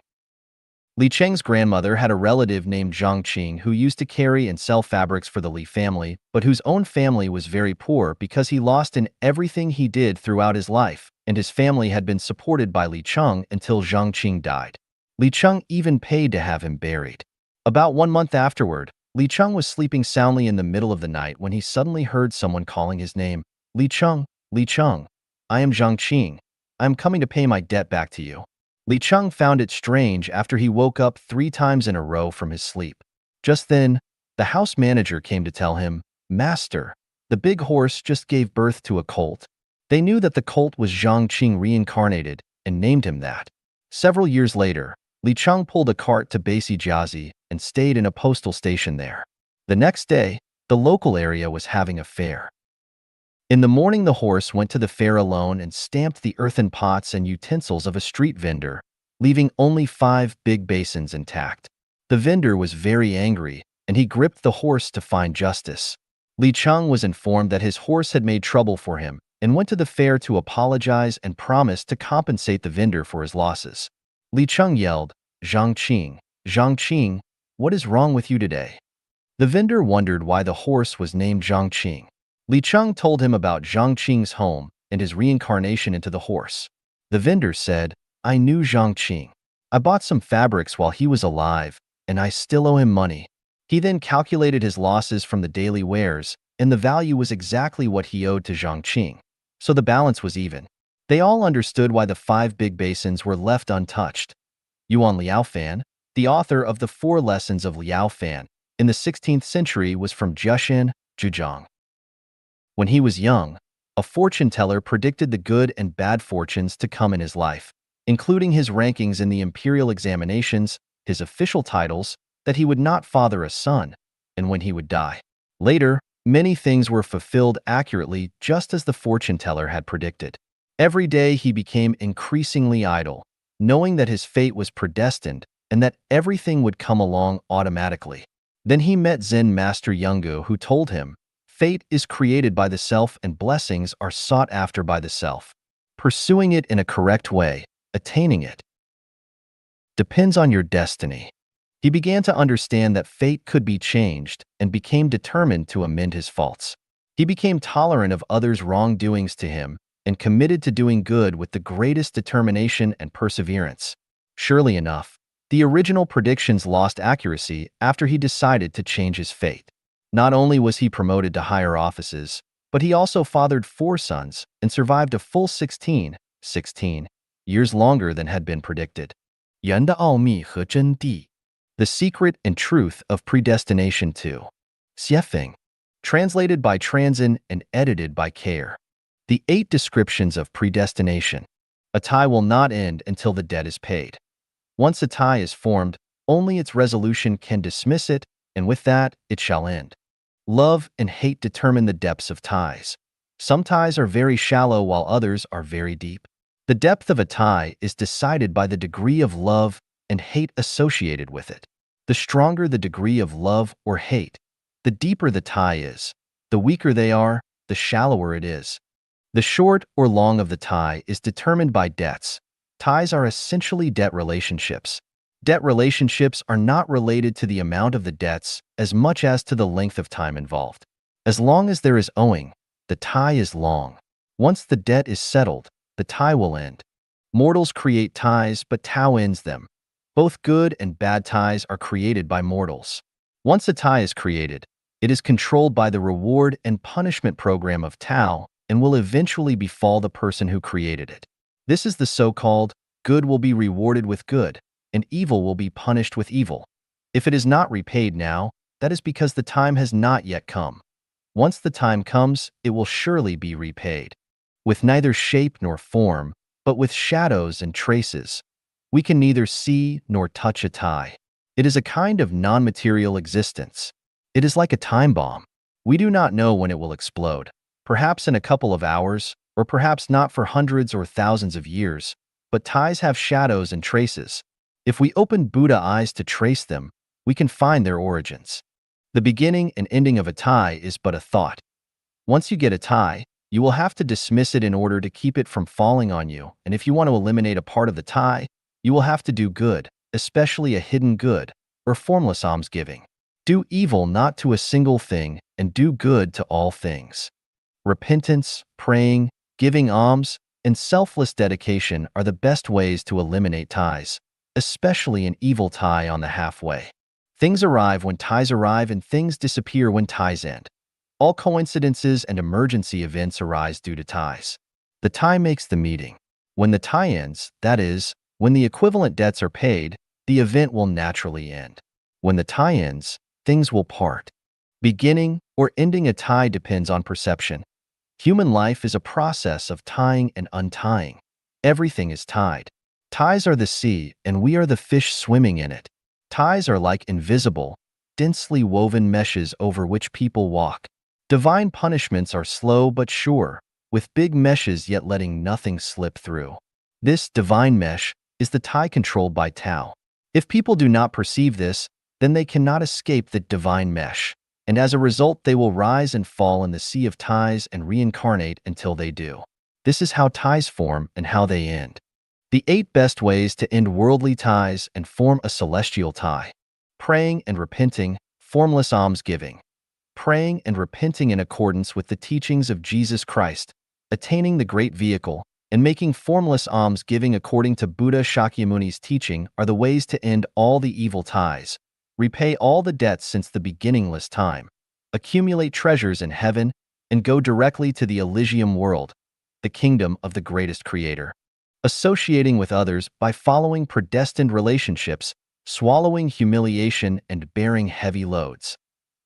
Li Cheng's grandmother had a relative named Zhang Qing who used to carry and sell fabrics for the Li family, but whose own family was very poor because he lost in everything he did throughout his life, and his family had been supported by Li Cheng until Zhang Qing died. Li Cheng even paid to have him buried. About 1 month afterward, Li Cheng was sleeping soundly in the middle of the night when he suddenly heard someone calling his name. Li Cheng, I am Zhang Qing. I am coming to pay my debt back to you. Li Cheng found it strange after he woke up 3 times in a row from his sleep. Just then, the house manager came to tell him, "Master, the big horse just gave birth to a colt." They knew that the colt was Zhang Qing reincarnated and named him that. Several years later, Li Cheng pulled a cart to Basi Jiazi and stayed in a postal station there. The next day, the local area was having a fair. In the morning, the horse went to the fair alone and stamped the earthen pots and utensils of a street vendor, leaving only 5 big basins intact. The vendor was very angry, and he gripped the horse to find justice. Li Cheng was informed that his horse had made trouble for him and went to the fair to apologize and promised to compensate the vendor for his losses. Li Cheng yelled, Zhang Qing, what is wrong with you today?" The vendor wondered why the horse was named Zhang Qing. Li Cheng told him about Zhang Qing's home and his reincarnation into the horse. The vendor said, "I knew Zhang Qing. I bought some fabrics while he was alive, and I still owe him money." He then calculated his losses from the daily wares, and the value was exactly what he owed to Zhang Qing. So the balance was even. They all understood why the 5 big basins were left untouched. Yuan Liaofan, the author of the 4 Lessons of Liaofan, in the 16th century was from Jiashan, Zhejiang. When he was young, a fortune teller predicted the good and bad fortunes to come in his life, including his rankings in the imperial examinations, his official titles, that he would not father a son, and when he would die. Later, many things were fulfilled accurately just as the fortune teller had predicted. Every day he became increasingly idle, knowing that his fate was predestined and that everything would come along automatically. Then he met Zen master Yungu, who told him, "Fate is created by the self and blessings are sought after by the self. Pursuing it in a correct way, attaining it, depends on your destiny." He began to understand that fate could be changed and became determined to amend his faults. He became tolerant of others' wrongdoings to him and committed to doing good with the greatest determination and perseverance. Surely enough, the original predictions lost accuracy after he decided to change his fate. Not only was he promoted to higher offices, but he also fathered 4 sons and survived a full 16 years longer than had been predicted. 人的奥秘和真谛. The Secret and Truth of Predestination 2. Xiefeng. Translated by Transin and edited by Care. The 8 descriptions of predestination. A tie will not end until the debt is paid. Once a tie is formed, only its resolution can dismiss it, and with that, it shall end. Love and hate determine the depths of ties. Some ties are very shallow while others are very deep. The depth of a tie is decided by the degree of love and hate associated with it. The stronger the degree of love or hate, the deeper the tie is. The weaker they are, the shallower it is. The short or long of the tie is determined by debts. Ties are essentially debt relationships. Debt relationships are not related to the amount of the debts as much as to the length of time involved. As long as there is owing, the tie is long. Once the debt is settled, the tie will end. Mortals create ties, but Tao ends them. Both good and bad ties are created by mortals. Once a tie is created, it is controlled by the reward and punishment program of Tao and will eventually befall the person who created it. This is the so-called good will be rewarded with good, and evil will be punished with evil. If it is not repaid now, that is because the time has not yet come. Once the time comes, it will surely be repaid. With neither shape nor form, but with shadows and traces, we can neither see nor touch a tie. It is a kind of non-material existence. It is like a time bomb. We do not know when it will explode, perhaps in a couple of hours, or perhaps not for hundreds or thousands of years, but ties have shadows and traces. If we open Buddha eyes to trace them, we can find their origins. The beginning and ending of a tie is but a thought. Once you get a tie, you will have to dismiss it in order to keep it from falling on you, and if you want to eliminate a part of the tie, you will have to do good, especially a hidden good, or formless almsgiving. Do evil not to a single thing, and do good to all things. Repentance, praying, giving alms, and selfless dedication are the best ways to eliminate ties, especially an evil tie on the halfway. Things arrive when ties arrive and things disappear when ties end. All coincidences and emergency events arise due to ties. The tie makes the meeting. When the tie ends, that is, when the equivalent debts are paid, the event will naturally end. When the tie ends, things will part. Beginning or ending a tie depends on perception. Human life is a process of tying and untying. Everything is tied. Ties are the sea, and we are the fish swimming in it. Ties are like invisible, densely woven meshes over which people walk. Divine punishments are slow but sure, with big meshes yet letting nothing slip through. This divine mesh is the tie controlled by Tao. If people do not perceive this, then they cannot escape the divine mesh, and as a result they will rise and fall in the sea of ties and reincarnate until they do. This is how ties form and how they end. The 8 best ways to end worldly ties and form a celestial tie. Praying and repenting, formless almsgiving. Praying and repenting in accordance with the teachings of Jesus Christ, attaining the great vehicle, and making formless almsgiving according to Buddha Shakyamuni's teaching are the ways to end all the evil ties, repay all the debts since the beginningless time, accumulate treasures in heaven, and go directly to the Elysium world, the kingdom of the greatest Creator. Associating with others by following predestined relationships, swallowing humiliation, and bearing heavy loads.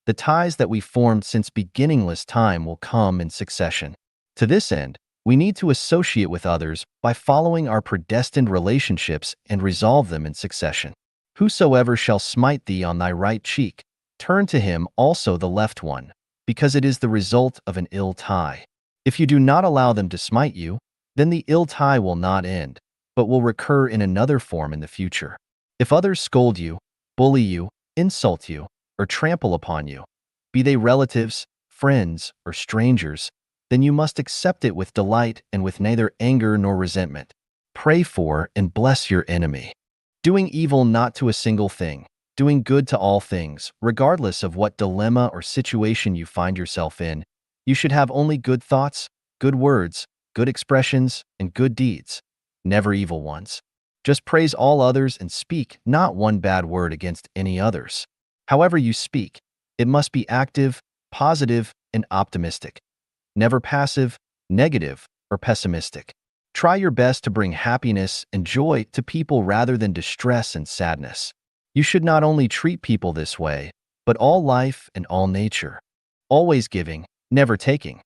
The ties that we formed since beginningless time will come in succession. To this end, we need to associate with others by following our predestined relationships and resolve them in succession. Whosoever shall smite thee on thy right cheek, turn to him also the left one, because it is the result of an ill tie. If you do not allow them to smite you, then the ill tie will not end, but will recur in another form in the future. If others scold you, bully you, insult you, or trample upon you, be they relatives, friends, or strangers, then you must accept it with delight and with neither anger nor resentment. Pray for and bless your enemy. Doing evil not to a single thing, doing good to all things, regardless of what dilemma or situation you find yourself in, you should have only good thoughts, good words, good expressions, and good deeds, never evil ones. Just praise all others and speak not one bad word against any others. However you speak, it must be active, positive, and optimistic. Never passive, negative, or pessimistic. Try your best to bring happiness and joy to people rather than distress and sadness. You should not only treat people this way, but all life and all nature. Always giving, never taking.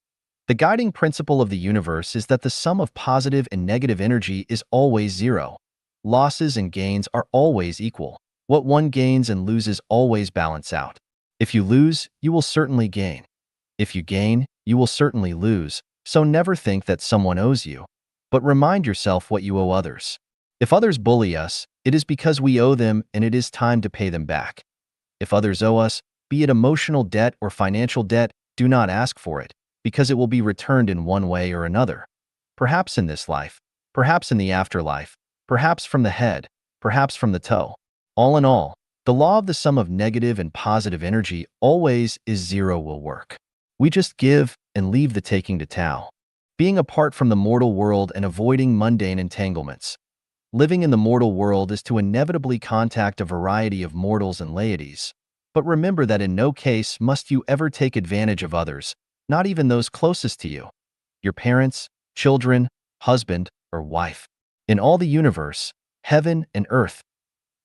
The guiding principle of the universe is that the sum of positive and negative energy is always zero. Losses and gains are always equal. What one gains and loses always balance out. If you lose, you will certainly gain. If you gain, you will certainly lose, so never think that someone owes you, but remind yourself what you owe others. If others bully us, it is because we owe them and it is time to pay them back. If others owe us, be it emotional debt or financial debt, do not ask for it, because it will be returned in one way or another. Perhaps in this life, perhaps in the afterlife, perhaps from the head, perhaps from the toe. All in all, the law of the sum of negative and positive energy always is zero will work. We just give and leave the taking to Tao. Being apart from the mortal world and avoiding mundane entanglements. Living in the mortal world is to inevitably contact a variety of mortals and deities. But remember that in no case must you ever take advantage of others, not even those closest to you. Your parents, children, husband, or wife. In all the universe, heaven and earth,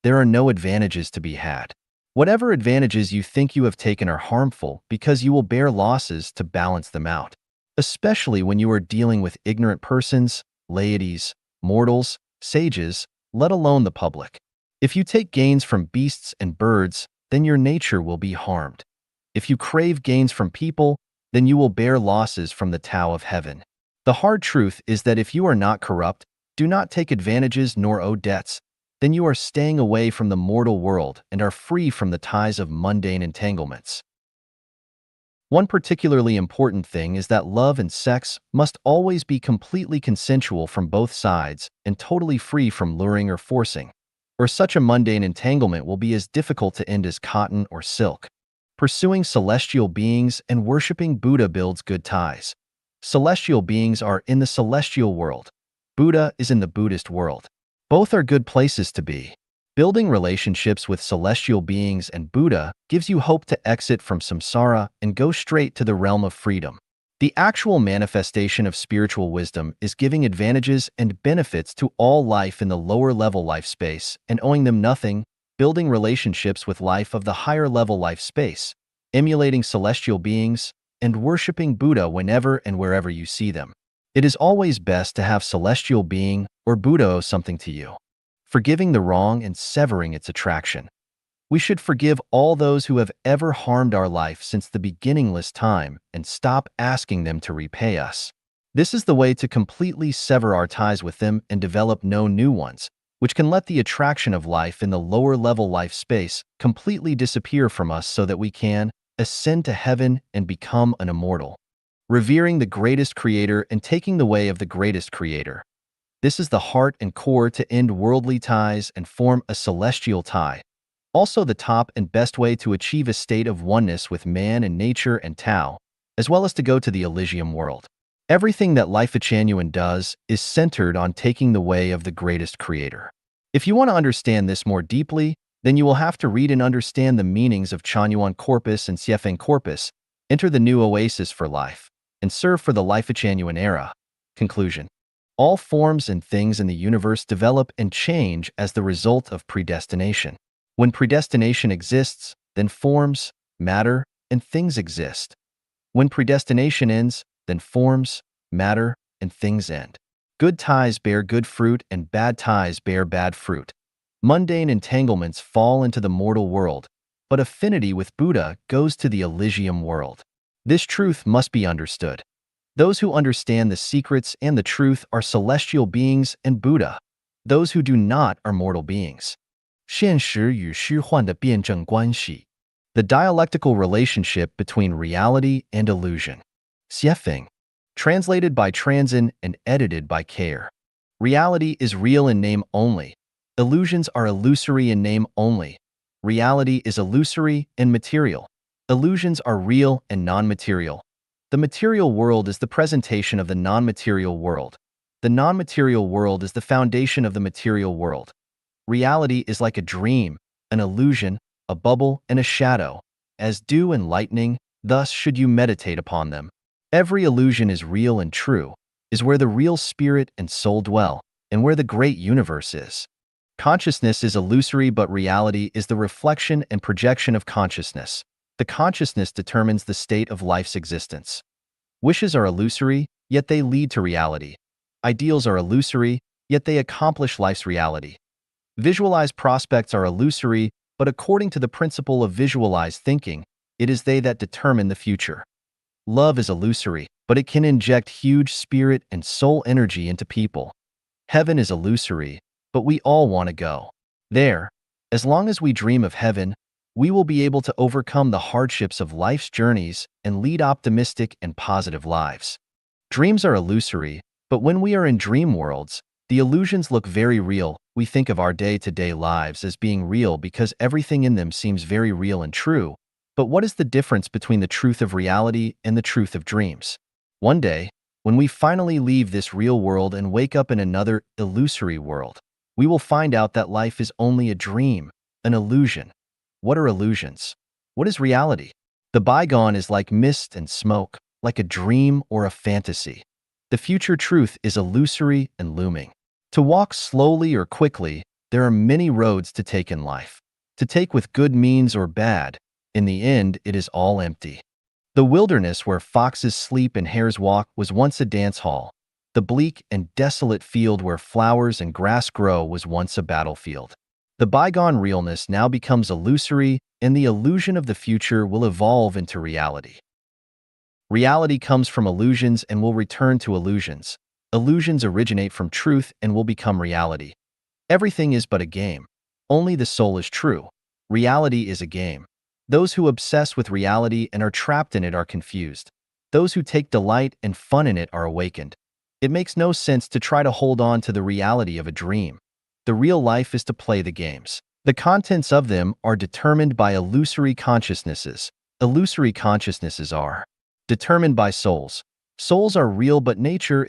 there are no advantages to be had. Whatever advantages you think you have taken are harmful because you will bear losses to balance them out, especially when you are dealing with ignorant persons, deities, mortals, sages, let alone the public. If you take gains from beasts and birds, then your nature will be harmed. If you crave gains from people, then you will bear losses from the Tao of heaven. The hard truth is that if you are not corrupt, do not take advantages nor owe debts, then you are staying away from the mortal world and are free from the ties of mundane entanglements. One particularly important thing is that love and sex must always be completely consensual from both sides and totally free from luring or forcing, or such a mundane entanglement will be as difficult to end as cotton or silk. Pursuing celestial beings and worshiping Buddha builds good ties. Celestial beings are in the celestial world. Buddha is in the Buddhist world. Both are good places to be. Building relationships with celestial beings and Buddha gives you hope to exit from samsara and go straight to the realm of freedom. The actual manifestation of spiritual wisdom is giving advantages and benefits to all life in the lower-level life space and owing them nothing, building relationships with life of the higher-level life space, emulating celestial beings, and worshiping Buddha whenever and wherever you see them. It is always best to have celestial being or Buddha owe something to you, forgiving the wrong and severing its attraction. We should forgive all those who have ever harmed our life since the beginningless time and stop asking them to repay us. This is the way to completely sever our ties with them and develop no new ones, which can let the attraction of life in the lower-level life space completely disappear from us so that we can ascend to heaven and become an immortal. Revering the greatest creator and taking the way of the greatest creator. This is the heart and core to end worldly ties and form a celestial tie. Also the top and best way to achieve a state of oneness with man and nature and Tao, as well as to go to the Elysium world. Everything that Life of Chanyuan does is centered on taking the way of the greatest creator. If you want to understand this more deeply, then you will have to read and understand the meanings of Chanyuan Corpus and Siefeng Corpus, enter the new oasis for life, and serve for the Life of Chanyuan era. Conclusion. All forms and things in the universe develop and change as the result of predestination. When predestination exists, then forms, matter, and things exist. When predestination ends, then forms, matter, and things end. Good ties bear good fruit and bad ties bear bad fruit. Mundane entanglements fall into the mortal world, but affinity with Buddha goes to the Elysium world. This truth must be understood. Those who understand the secrets and the truth are celestial beings and Buddha. Those who do not are mortal beings. 现实与虚幻的辩证关系. The dialectical relationship between reality and illusion. Siefeng. Translated by Transin and edited by Care. Reality is real in name only. Illusions are illusory in name only. Reality is illusory and material. Illusions are real and non-material. The material world is the presentation of the non-material world. The non-material world is the foundation of the material world. Reality is like a dream, an illusion, a bubble, and a shadow, as dew and lightning, thus should you meditate upon them. Every illusion is real and true, is where the real spirit and soul dwell, and where the great universe is. Consciousness is illusory, but reality is the reflection and projection of consciousness. The consciousness determines the state of life's existence. Wishes are illusory, yet they lead to reality. Ideals are illusory, yet they accomplish life's reality. Visualized prospects are illusory, but according to the principle of visualized thinking, it is they that determine the future. Love is illusory, but it can inject huge spirit and soul energy into people. Heaven is illusory, but we all want to go there. As long as we dream of heaven, we will be able to overcome the hardships of life's journeys and lead optimistic and positive lives. Dreams are illusory, but when we are in dream worlds, the illusions look very real. We think of our day-to-day lives as being real because everything in them seems very real and true. But what is the difference between the truth of reality and the truth of dreams? One day, when we finally leave this real world and wake up in another illusory world, we will find out that life is only a dream, an illusion. What are illusions? What is reality? The bygone is like mist and smoke, like a dream or a fantasy. The future truth is illusory and looming. To walk slowly or quickly, there are many roads to take in life. To take with good means or bad, in the end, it is all empty. The wilderness where foxes sleep and hares walk was once a dance hall. The bleak and desolate field where flowers and grass grow was once a battlefield. The bygone realness now becomes illusory, and the illusion of the future will evolve into reality. Reality comes from illusions and will return to illusions. Illusions originate from truth and will become reality. Everything is but a game. Only the soul is true. Reality is a game. Those who obsess with reality and are trapped in it are confused. Those who take delight and fun in it are awakened. It makes no sense to try to hold on to the reality of a dream. The real life is to play the games. The contents of them are determined by illusory consciousnesses. Illusory consciousnesses are determined by souls. Souls are real, but nature